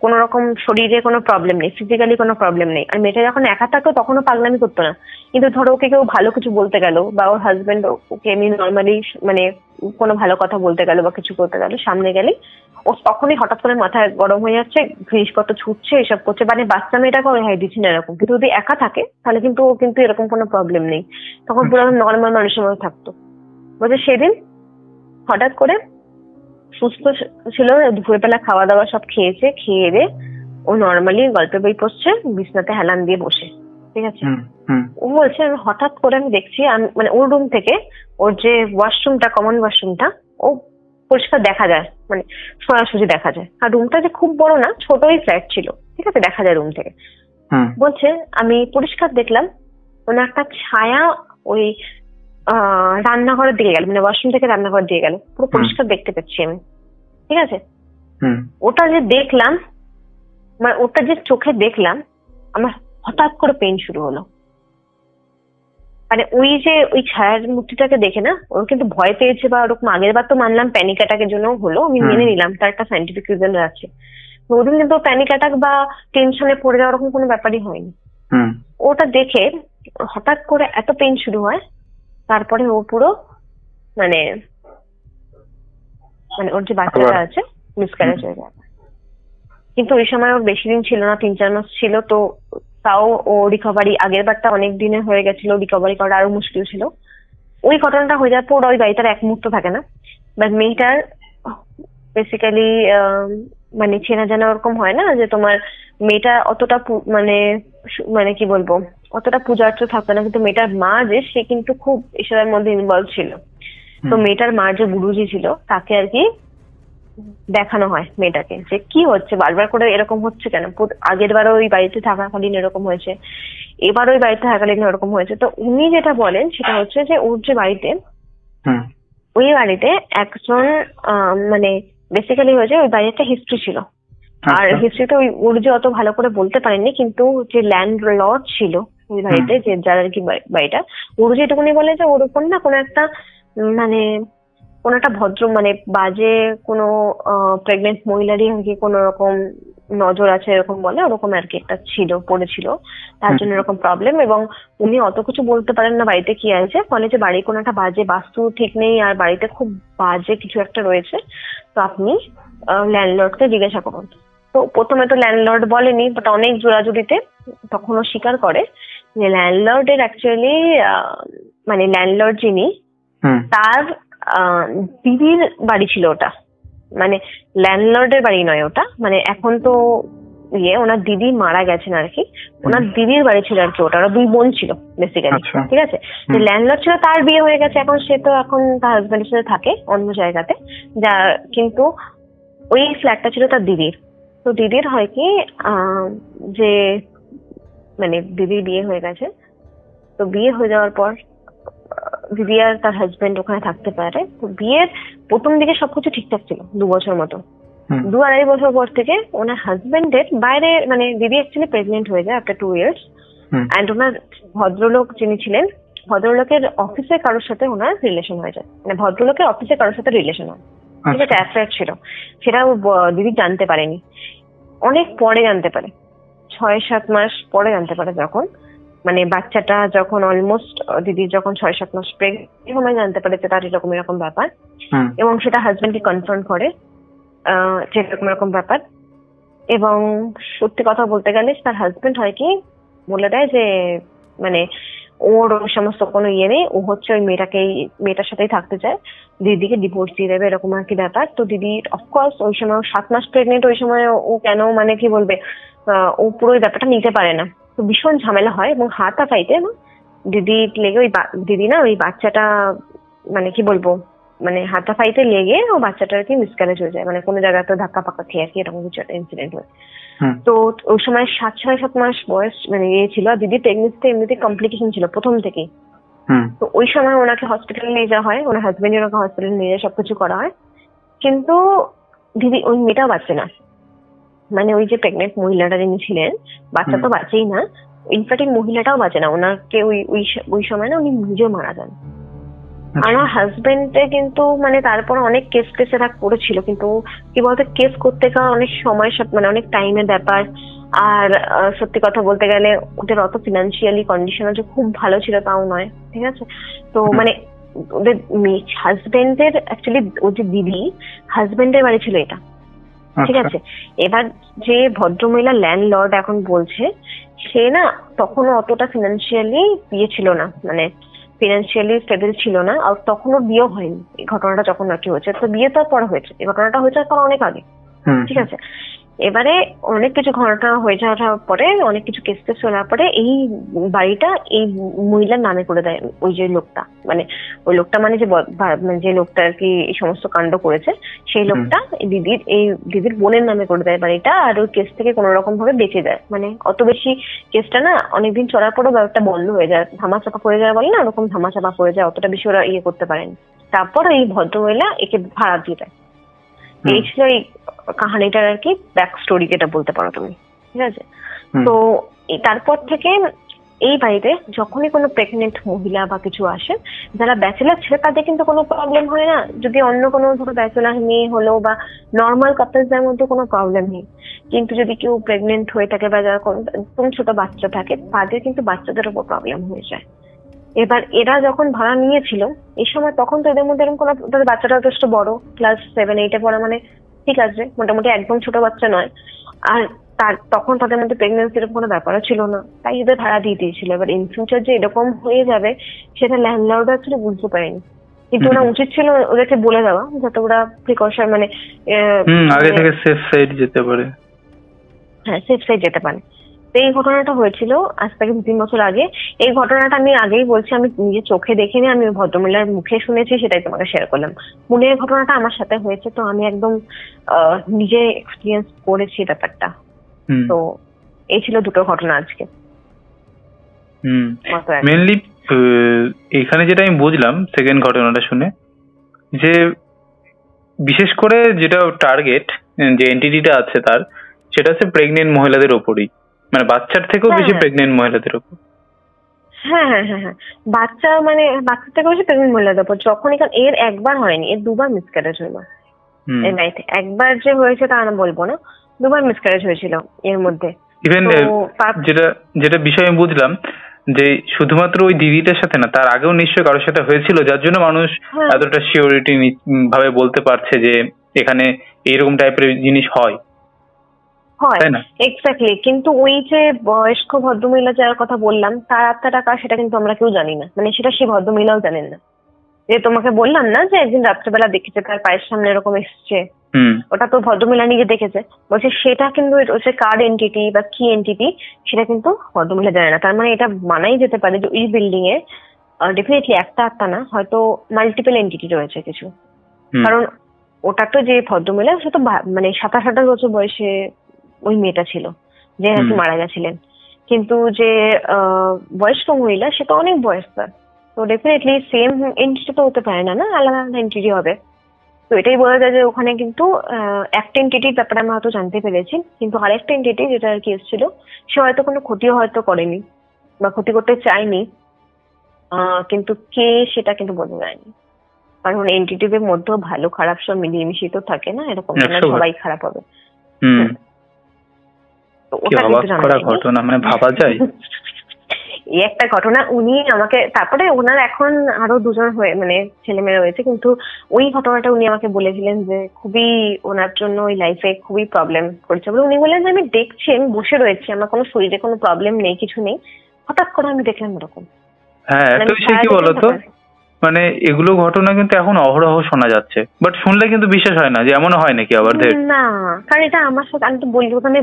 Speaker 3: কোন রকম শরীরে কোনো প্রবলেম নেই, ফিজিক্যালি কোনো প্রবলেম নেই। আর মেয়েটা যখন একা থাকতো তখনও পাগলামি করতো না, কিন্তু ধরো ওকে কেউ ভালো কিছু বলতে গেল, বা ওর হাজবেন্ড ওকে এমনি নর্মালি মানে কোনো ভালো কথা বলতে গেল বা কিছু করতে গেল, সামনে গেলে ও তখনই হঠাৎ করে মাথায় গরম হয়ে যাচ্ছে, জিনিসপত্র ছুটছে, এসব করছে। মানে বাচ্চা মেয়েটাকে রেহাই দিচ্ছে না এরকম। কিন্তু যদি একা থাকে তাহলে কিন্তু ও কিন্তু এরকম কোনো প্রবলেম নেই, তখন পুরো নর্মাল মানুষের মতো থাকতো। বলছে সেদিন হঠাৎ করে সুস্থ ছিল, দুপুরবেলা খাওয়া দাওয়া সব খেয়েছে, খেয়ে দিয়ে ও নর্মালি গল্পের বই পড়ছে, বিছনাতে হেলান দিয়ে বসে, ঠিক আছে। ও বলছে আমি হঠাৎ করে আমি দেখছি, মানে ওর রুম থেকে ওর যে ওয়াশরুমটা, কমন ওয়াশরুমটা, ও পরিষ্কার দেখা যায়, মানে সোজাসুজি দেখা যায়। আর রুমটা যে খুব বড় না, ছোটই ফ্ল্যাট ছিল, ঠিক আছে, দেখা যায় রুম থেকে। বলছে আমি পরিষ্কার দেখলাম মানে একটা ছায়া ওই রান্নাঘরের দিকে গেল, মানে ওয়াশরুম থেকে রান্নাঘর দিয়ে গেল, পুরো পরিষ্কার দেখতে পাচ্ছি আমি, ঠিক আছে। ওটা যে দেখলাম মানে ওটা যে চোখে দেখলাম, আমার হঠাৎ করে পেন শুরু হলো। মানে ওই যে ওই ছায়ার মূর্তিটাকে দেখে না, ও কিন্তু ভয় পেয়েছে বা ওরকম, আগের বার তো মানলাম প্যানিক অ্যাটাকের জন্য হলো, আমি মেনে নিলাম তার একটা সাইন্টিফিক রিজন আছে। ওদিন কিন্তু প্যানিক অ্যাটাক বা টেনশনে পড়ে যাওয়ার ওরকম কোনো ব্যাপারই হয়নি। ওটা দেখে হঠাৎ করে এত পেন শুরু হয়, তারপরে ও পুরো মানে মানে ওর যে বাচ্চাটা আছে মিসক্যারেজ হয়ে যায়। কিন্তু ওই সময় ওর বেশি দিন ছিল না, 3-4 মাস ছিল, তো তাও ও রিকভারি, আগের বারটা অনেক দিনে হয়ে গেছিল, রিকভারি করা আরো মুশকিল ছিল। ওই ঘটনাটা হয়ে যাওয়ার পর ওই বাড়িটার এক মুহূর্ত থাকে না। বাট মেয়েটার বেসিক্যালি মানে চেনা জানা ওরকম হয় না যে তোমার মেয়েটা অতটা মানে মানে কি বলবো, অতটা পূজা অর্চনা থাকতো না, কিন্তু মেয়েটার মা যে সে কিন্তু খুব ঈশ্বরের মধ্যে ইনভলভ ছিল। তো মেয়েটার মার যে গুরুজি ছিল তাকে আর কি দেখানো হয় মেয়েটাকে, যে কি হচ্ছে বারবার করে এরকম হচ্ছে কেন, আগের বারও ওই বাড়িতে থাকাকালীন এরকম হয়েছে, এবার ওই বাড়িতে থাকাকালীন এরকম হয়েছে। তো উনি যেটা বলেন সেটা হচ্ছে যে ওর যে বাড়িতে, ওই বাড়িতে একজন মানে বেসিক্যালি হয়েছে, ওই বাড়ির একটা হিস্ট্রি ছিল। আর হিস্ট্রিতে ওই ওর যে অত ভালো করে বলতে পারেননি, কিন্তু যে ল্যান্ড লর্ড ছিল ওই বাড়িতে, যে যার আর কি বাড়িটা, ওর যেটুকুনি বলে যে ওর উপর না কোনো একটা মানে কোনো একটা ভদ্র মানে বাজে কোনো প্রেগনেন্ট মহিলারই আর কি কোনো রকম নজর আছে এরকম বলে, ওরকম আর কি একটা ছিল, পড়েছিল, তার জন্য এরকম প্রবলেম। এবং উনি অত কিছু বলতে পারেন না বাড়িতে কি আছে, ফলে যে বাড়ির কোনো একটা বাজে বাস্তু ঠিক নেই আর বাড়িতে খুব বাজে কিছু একটা রয়েছে, তো আপনি ল্যান্ডলর্ডকে জিজ্ঞাসা করুন। তো প্রথমে তো ল্যান্ডলর্ড বলেনি, বাট অনেক জোরাজুরিতে তখন ও স্বীকার করে যে ল্যান্ডলর্ডের অ্যাকচুয়ালি মানে ল্যান্ডলর্ড যিনি, তার দিদির বাড়ি ছিল ওটা, মানে ল্যান্ডলর্ডের বাড়ি নয় ওটা। মানে এখন তো ওনার দিদি মারা গেছেন আর কি, ওনার দিদির বাড়ি ছিল আর কি ওটা। ওরা 2 বোন ছিল বেসিক্যালি, ঠিক আছে। ল্যান্ডলর্ড ছিল, তার বিয়ে হয়ে গেছে, এখন সে তো এখন তার হাজবেন্ডের সাথে থাকে অন্য জায়গাতে, যা কিন্তু ওই ফ্ল্যাটটা ছিল তার দিদির। তো দিদির হয় কি যে মানে দিদির বিয়ে হয়ে গেছে, তো বিয়ে হয়ে যাওয়ার পর দিদি আর তার হাজবেন্ড ওখানে থাকতে পারে। তো বিয়ের প্রথম দিকে সবকিছু ঠিকঠাক ছিল 2 বছর মতো, 2-2.5 বছর পর থেকে ওনার হাজবেন্ডের বাইরে মানে দিদি অ্যাকচুয়ালি প্রেগনেন্ট হয়ে যায় আফটার 2 years। অ্যান্ড ওনার ভদ্রলোক যিনি ছিলেন, ভদ্রলোকের অফিসে কারোর সাথে ওনার রিলেশন হয়ে যায়, মানে ভদ্রলোকের অফিসে কারোর সাথে রিলেশন হয়, ঠিক আছে, অ্যাফেয়ার ছিল। সেটা দিদি জানতে পারেনি, অনেক পরে জানতে পারে, 6-7 মাস পরে জানতে পারে, যখন মানে বাচ্চাটা যখন অলমোস্ট দিদির যখন 6-7 মাস প্রেগনেন্ট সময় জানতে পারে যে তার এরকম এরকম ব্যাপার। এবং সেটা হাজবেন্ডকে কনফার্ম করে যে এরকম এরকম ব্যাপার। এবং সত্যি কথা বলতে গেলে তার হাজবেন্ড হয় কি বলে দেয় যে মানে ওর ওই সমস্ত কোনো ইয়ে নেই, ও হচ্ছে ওই মেয়েটার সাথেই থাকতে চায়, দিদিকে ডিভোর্স দিয়ে দেবে এরকম আর কি ব্যাপার। তো দিদি অফকোর্স ওই সময় 7 মাস প্রেগনেন্ট, ওই সময় ও কেন মানে কি বলবে, ও পুরো ওই ব্যাপারটা নিতে পারে না। তো ভীষণ ঝামেলা হয় এবং হাতাপাইতে না দিদি লেগে দিদি না ওই বাচ্চাটা মানে কি বলবো মানে হাতাপাইতে লেগে ও বাচ্চাটা আর কি মিসক্যারেজ হয়ে যায়, মানে কোনো জায়গাতে ধাক্কা পাক্কা খেয়ে আর কি এরকম কিছু একটা ইনসিডেন্ট হয়। তো ওই সময় 6-7 মাস বয়স মানে ছিল, আর দিদি প্রেগনেন্সিতে এমনিতে কমপ্লিকেশন ছিল প্রথম থেকেই। তো ওই সময় ওনাকে হসপিটালে নিয়ে যাওয়া হয়, ওনার হাজবেন্ড ওনাকে হসপিটালে নিয়ে যায়, সবকিছু করা হয়, কিন্তু দিদি ওই মেয়েটাও বাঁচে না। মানে ওই যে প্রেগনেন্ট মহিলাটা যিনি ছিলেন, বাচ্চা তো বাঁচেই না, ইনফ্যাক্ট মহিলাটাও বাঁচে না, ওনাকে ওই সময় না উনি নিজেও মারা যান। আমার হাজবেন্ডে কিন্তু মানে তারপর অনেক কেসে করেছিল, কিন্তু কি বলতো কেস করতে গেলে অনেক সময় মানে অনেক টাইমের ব্যাপার। আর সত্যি কথা বলতে গেলে ওদের অত ফিনান্সিয়ালি কন্ডিশন যে খুব ভালো ছিল তাও নয়, ঠিক আছে। তো মানে ওদের হাজবেন্ডের অ্যাকচুয়ালি ও যে দিদি হাজবেন্ডের বাড়ি ছিল এটা, ঠিক আছে। এবার যে ভদ্রমহিলা ল্যান্ডলর্ড এখন বলছে, সে না তখনও অতটা ফিনান্সিয়ালি বিয়ে ছিল না, মানে ফিনান্সিয়ালি স্টেবল ছিল না, আর তখনও বিয়ে হয়নি এই ঘটনাটা যখন আর কি হয়েছে। তো বিয়ে তো পরে হয়েছে, এই ঘটনাটা হয়েছে তার অনেক আগে, ঠিক আছে। এবারে অনেক কিছু ঘটনা হয়ে যাওয়ার পরে, অনেক কিছু কেস হওয়ার পরে এই বাড়িটা এই মহিলার নামে করে দেয় ওই যে লোকটা, মানে ওই লোকটা মানে যে লোকটা আর কি এই সমস্ত কাণ্ড করেছে, সেই লোকটা দিদির বোনের নামে করে দেয় বাড়িটা, আর ওই কেস থেকে কোনো রকম ভাবে বেঁচে যায়। মানে অত বেশি কেসটা না অনেকদিন চলার পরেও ব্যাপারটা বন্ধ হয়ে যায়, ধামাচাপা পড়ে যায় বলে না, ওরকম ধামাচাপা পড়ে যায়, অতটা বেশি ওরা ইয়ে করতে পারেনি। তারপর এই ভদ্রমহিলা একে ভাড়া দিয়ে দেয়। এই ছিল এই কাহানিটার আর কি ব্যাক স্টোরি, যেটা বলতে পারো তুমি। ঠিক আছে। তো তারপর থেকে এই বাড়িতে যখনই কোনো প্রেগনেন্ট মহিলা বা কিছু আসে, যারা ব্যাচেলার ছেলে তাদের কিন্তু কোনো প্রবলেম হয় না। যদি অন্য কোনো ধরো ব্যাচেলার মেয়ে হলো বা নর্মাল কাপলসদের মধ্যে কোনো প্রবলেম নেই, কিন্তু যদি কেউ প্রেগনেন্ট হয়ে থাকে বা যারা কোনো ছোট বাচ্চা থাকে, তাদের কিন্তু বাচ্চাদের উপর প্রবলেম হয়ে যায়। এবার এরা যখন ভাড়া নিয়েছিল এই সময়, তখন তো এদের মধ্যে এরকম কোনো, তাদের বাচ্চাটা যথেষ্ট বড়, ক্লাস 7-8 পড়া, মানে ঠিক আছে, মোটামুটি একদম ছোট বাচ্চা নয়। আর তখন তাদের মধ্যে প্রেগনেন্সির কোনো ব্যাপারও ছিল না, তাই এদের ভাড়া দিয়ে দিয়েছিল। এবার ইন ফিউচার যে এরকম হয়ে যাবে সেটা ল্যান্ডলর্ড অ্যাকচুয়ালি বুঝতে পারেনি, কিন্তু ওরা উচিত ছিল ওদেরকে বলে দেওয়া, যাতে ওরা প্রিকশন মানে
Speaker 2: আগে থেকে সেফ সাইড যেতে পারে।
Speaker 3: হ্যাঁ, সেফ সাইড যেতে পারে। তো এই ঘটনাটা হয়েছিল আজ থেকে 2-3 বছর আগে। এই ঘটনাটা আমি আগেই বলছি, আমি নিজের চোখে দেখিনি, আমি ভদ্রমহিলার মুখে শুনেছি, সেটাই তোমাকে শেয়ার করলাম। পুনের ঘটনাটা আমার সাথে হয়েছে, তো আমি একদম নিজে এক্সপিরিয়েন্স করেছি ব্যাপারটা। তো এই ছিল দুটো ঘটনা আজকে।
Speaker 2: মেনলি এখানে যেটা আমি বুঝলাম সেকেন্ড ঘটনাটা শুনে, যে বিশেষ করে যেটা টার্গেট যে এন্টিটিটা আছে তার, সেটা হচ্ছে প্রেগনেন্ট মহিলাদের ওপরই, মানে বাচ্চার থেকেও বেশি প্রেগনেন্ট মহিলাদের ওপর।
Speaker 3: হ্যাঁ হ্যাঁ হ্যাঁ হ্যাঁ, বাচ্চা মানে বাচ্চার থেকে বেশি প্রেগনেন্ট মহিলাদের ওপর। যখন এর একবার হয়নি, এর 2বার মিসক্যারেজ হলো এই নাইটে। একবার যে হয়েছে তা আমি বলবো না, 2বার মিসক্যারেজ হয়েছিল এর মধ্যে।
Speaker 2: ইভেন যেটা বিষয় আমি বুঝলাম যে শুধুমাত্র ওই দিদিটার সাথে না, তার আগেও নিশ্চয়ই কারোর সাথে হয়েছিল, যার জন্য মানুষ এতটা সিওরিটি ভাবে বলতে পারছে যে এখানে এইরকম টাইপের জিনিস হয়।
Speaker 3: এক্স্যাক্টলি। কিন্তু ওই যে বয়স্ক ভদ্রমহিলা যার কথা বললাম, তার আত্মাটা কার সেটা কিন্তু আমরা কেউ জানি না, মানে সেটা সেই ভদ্রমহিলাও জানেন না। যে তোমাকে বললাম না যে একদিন রাত্রেবেলা দেখেছে তার পায়ের সামনে এরকম এসছে, ওটা তো ভদ্রমহিলা নিজে দেখেছে। বলছে সেটা কিন্তু হচ্ছে কার এন্টিটি বা কি এন্টিটি সেটা কিন্তু ভদ্রমহিলা জানে না। তার মানে এটা মানাই যেতে পারে যে ওই বিল্ডিং এ ডেফিনেটলি একটা আত্মা না, হয়তো মাল্টিপল এন্টিটি রয়েছে কিছু। কারণ ওটা তো যে ভদ্রমহিলা, সে তো মানে 27-28 বছর বয়সে ওই মেয়েটা ছিল যে নাকি মারা গেছিলেন। কিন্তু যে বয়স্ক মহিলা, সে তো অনেক বয়স তার, তো ডেফিনেটলি সেম এন্টিটি তো হতে পারে না, আলাদা আলাদা এন্টিটি হবে। তো এটাই বলা যায় যে ওখানে কিন্তু একটা এন্টিটির ব্যাপারে আমরা হয়তো জানতে পেরেছি, কিন্তু আরেকটা এন্টিটি যেটা আর কি এসেছিল, সে হয়তো কোনো ক্ষতিও হয়তো করেনি বা ক্ষতি করতে চায়নি, কিন্তু কে সেটা কিন্তু বোঝা যায়নি। কারণ এন্টিটিদের মধ্যেও ভালো খারাপ সব মিলিয়ে মিশিয়ে তো থাকে না, এরকম সবাই খারাপ হবে।
Speaker 2: ঘটনা মানে ভাবা যায়
Speaker 3: এই একটা ঘটনা। উনি আমাকে তারপরে, ওনার এখন আরো 2জন হয়ে মানে ছেলে মেয়ে রয়েছে, কিন্তু ওই ঘটনাটা উনি আমাকে বলেছিলেন যে খুবই ওনার জন্য ওই লাইফে খুবই প্রবলেম করছে বলে। উনি বললেন যে আমি দেখছি, আমি বসে রয়েছি, আমার কোনো শরীরে কোনো প্রবলেম নেই, কিছু নেই, হঠাৎ করে আমি দেখলাম এরকম।
Speaker 2: হ্যাঁ, তো সে কি বলতো, মানে এগুলো ঘটনা কিন্তু এখন অহরহ শোনা যাচ্ছে, বাট শুনলে কিন্তু বিশ্বাস হয় না যে এমনও হয় নাকি আবার।
Speaker 3: না, কারণ এটা আমার সাথে, আমি তো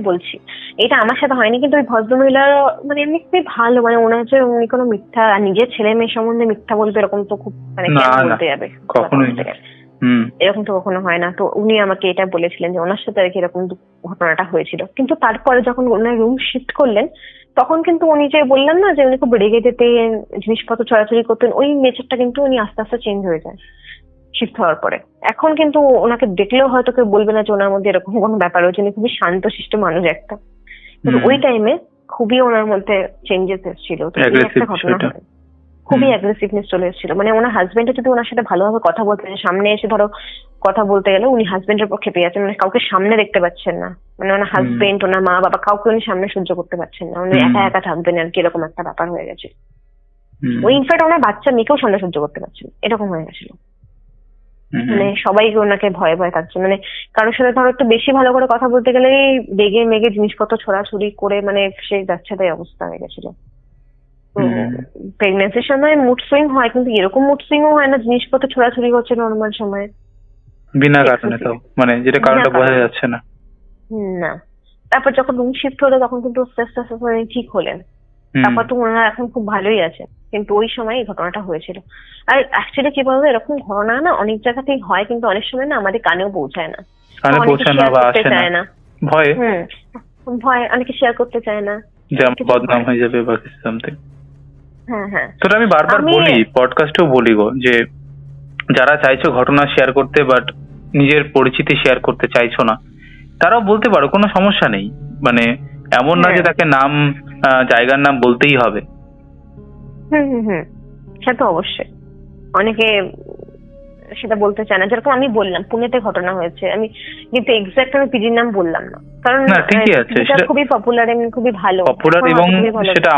Speaker 3: বলছি এটা আমার সাথে হয়নি, কিন্তু ওই ভদ্রমহিলার মানে এমনি খুবই ভালো, মানে ওনার যে উনি কোনো মিথ্যা, নিজের ছেলে মেয়ের সম্বন্ধে মিথ্যা বলবে এরকম তো খুব মানে বলতে যাবে
Speaker 2: কখনোই,
Speaker 3: এরকম তো কখনো হয় না। তো উনি আমাকে এটা বলেছিলেন যে ওনার সাথে আর কি এরকম ঘটনাটা হয়েছিল। কিন্তু তারপরে যখন ওনার রুম শিফট করলেন, তখন কিন্তু উনি যে বললেন না যে উনি খুব রেগে যেতেন, জিনিসপত্র ছড়াছড়ি করতেন, ওই নেচারটা কিন্তু উনি আস্তে আস্তে চেঞ্জ হয়ে যায় শিফট হওয়ার পরে। এখন কিন্তু ওনাকে দেখলেও হয়তো কেউ বলবে না যে ওনার মধ্যে এরকম কোনো ব্যাপার হয়েছে, উনি খুবই শান্তশিষ্ট মানুষ একটা, কিন্তু ওই টাইমে খুবই ওনার মধ্যে চেঞ্জেস এসেছিল। তো একটা ঘটনা হয়, খুবই অ্যাগ্রেসিভনেস চলে এসেছিল। মানে ওনার হাজবেন্ডও যদি ওনার সাথে ভালোভাবে কথা বলতে, সামনে এসে ধরো কথা বলতে গেলে, উনি হাজবেন্ডের পর খেপে যাচ্ছেন, মানে কাউকে সামনে দেখতে পাচ্ছেন না, মানে ওনার হাজবেন্ড, ওনার মা বাবা কাউকে উনি সামনে সহ্য করতে পারছেন না, উনি একা একা থাকবেন আর কি, এরকম একটা ব্যাপার হয়ে গেছে। ওই ইনফ্যাক্ট ওনার বাচ্চা মেয়েকেও সামনে সহ্য করতে পারছেন, এরকম হয়ে গেছিল। মানে সবাই ওনাকে ভয়ে ভয়ে থাকছে, মানে কারোর সাথে ধরো একটু বেশি ভালো করে কথা বলতে গেলে বেগে মেগে জিনিসপত্র ছড়াছড়ি করে, মানে সে যাচ্ছে তাই অবস্থা হয়ে গেছিল। তো প্রেগনেন্সির সময় মুড সুইং হয়, কিন্তু এরকম মুড সুইংও হয় না, জিনিসপত্র ছড়াছড়ি হচ্ছে নর্মাল সময় বিনা কারণে, তো মানে যেটা কারণটা বোঝা যাচ্ছে না। না, তারপর যখন রুম শিফট হলো তখন কিন্তু আস্তে আস্তে আস্তে ঠিক হলেন, তারপর তো ওনারা এখন খুব ভালোই আছে। কিন্তু ওই সময় এই ঘটনাটা হয়েছিল। আর অ্যাকচুয়ালি কি বলবো, এরকম ঘটনা না অনেক জায়গাতেই হয়, কিন্তু অনেক সময় না আমাদের কানেও পৌঁছায় না, ভয় অনেকে শেয়ার করতে চায় না, যে আমার বদনাম হয়ে যাবে বা কিছু সামথিং। হ্যাঁ হ্যাঁ, তো আমি বারবার বলি, পডকাস্টেও বলি গো, যে যারা চাইছো ঘটনা শেয়ার করতে বাট নিজের পরিচিতি শেয়ার করতে চাইছো না, তারাও বলতে পারো, কোনো সমস্যা নেই। মানে
Speaker 2: এমন না যে তাকে নাম জায়গার নাম বলতেই হবে।
Speaker 3: হুম, সে তো অবশ্যই। অনেকে সেটা বলতে চায় না, যেরকম আমি বললাম পুনেতে ঘটনা হয়েছে, আমি কিন্তু এক্সাক্ট আমি পিজির নাম বললাম না, কারণ
Speaker 2: না ঠিকই আছে,
Speaker 3: সেটা খুবই পপুলার এবং খুবই ভালো
Speaker 2: পপুলার, এবং সেটা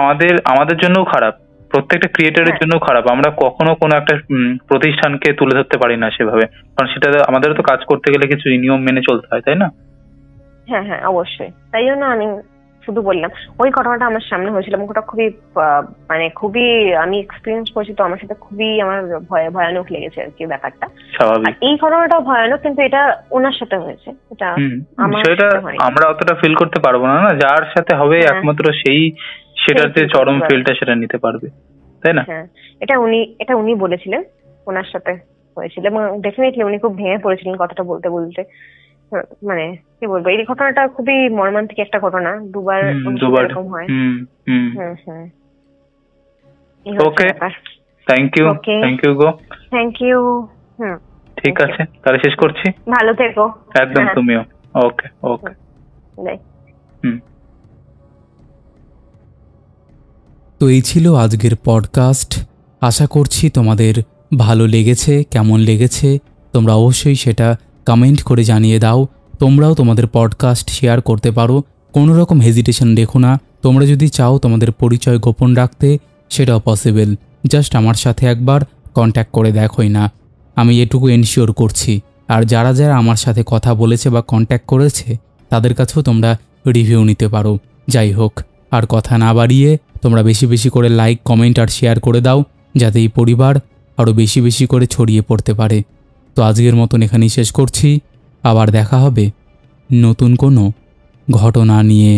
Speaker 2: আমাদের জন্যও খারাপ, প্রত্যেকটা ক্রিয়েটরের জন্য খারাপ। আমরা কখনো কোনো একটা প্রতিষ্ঠানকে তুলে ধরতে পারি না সেভাবে, কারণ সেটা আমাদেরও তো কাজ করতে গেলে কিছু নিয়ম মেনে চলতে হয়, তাই না?
Speaker 3: হ্যাঁ অবশ্যই, তাই জন্য আমি শুধু বললাম ওই ঘটনাটা আমার সামনে হয়েছিল এবং ওটা খুবই মানে খুবই আমি এক্সপিরিয়েন্স করেছি, তো আমার সাথে খুবই আমার ভয়ানক লেগেছে আর কি ব্যাপারটা। আর এই ঘটনাটাও ভয়ানক, কিন্তু এটা ওনার সাথে হয়েছে, এটা
Speaker 2: সেটা আমরা অতটা ফিল করতে পারবো না, যার সাথে হবে একমাত্র সেই সেটাতে চরম ফিলটা সেটা নিতে পারবে, তাই না?
Speaker 3: হ্যাঁ, এটা উনি বলেছিলেন ওনার সাথে হয়েছিল, এবং ডেফিনেটলি উনি খুব ভেঙে পড়েছিলেন কথাটা বলতে বলতে। মানে কি বলবো, এই ঘটনাটা খুবই মর্মান্তিক একটা ঘটনা, দুবার এরকম হয়।
Speaker 2: ওকে, থ্যাংক ইউ গো।
Speaker 3: Thank you.
Speaker 2: ঠিক আছে, তাহলে শেষ করছি।
Speaker 3: ভালো থেকো।
Speaker 2: একদম, তুমিও। Okay
Speaker 3: bye.
Speaker 1: তো এই ছিল আজকের পডকাস্ট। আশা করছি তোমাদের ভালো লেগেছে। কেমন লেগেছে তোমরা অবশ্যই সেটা কমেন্ট করে জানিয়ে দাও। তোমরাও তোমাদের পডকাস্ট শেয়ার করতে পারো, কোনো রকম হেজিটেশন রেখো না। তোমরা যদি চাও তোমাদের পরিচয় গোপন রাখতে, সেটাও পসিবল। জাস্ট আমার সাথে একবার কন্ট্যাক্ট করে দেখোই না, আমি এটুকু এনশিওর করছি। আর যারা যারা আমার সাথে কথা বলেছে বা কন্ট্যাক্ট করেছে তাদের কাছেও তোমরা রিভিউ নিতে পারো। যাই হোক, আর কথা না বাড়িয়ে তোমরা বেশি বেশি করে লাইক, কমেন্ট আর শেয়ার করে দাও, যাতে এই পরিবার আরও বেশি বেশি করে ছড়িয়ে পড়তে পারে। তো আজকের মতন এখানেই শেষ করছি। আবার দেখা হবে নতুন কোনো ঘটনা নিয়ে।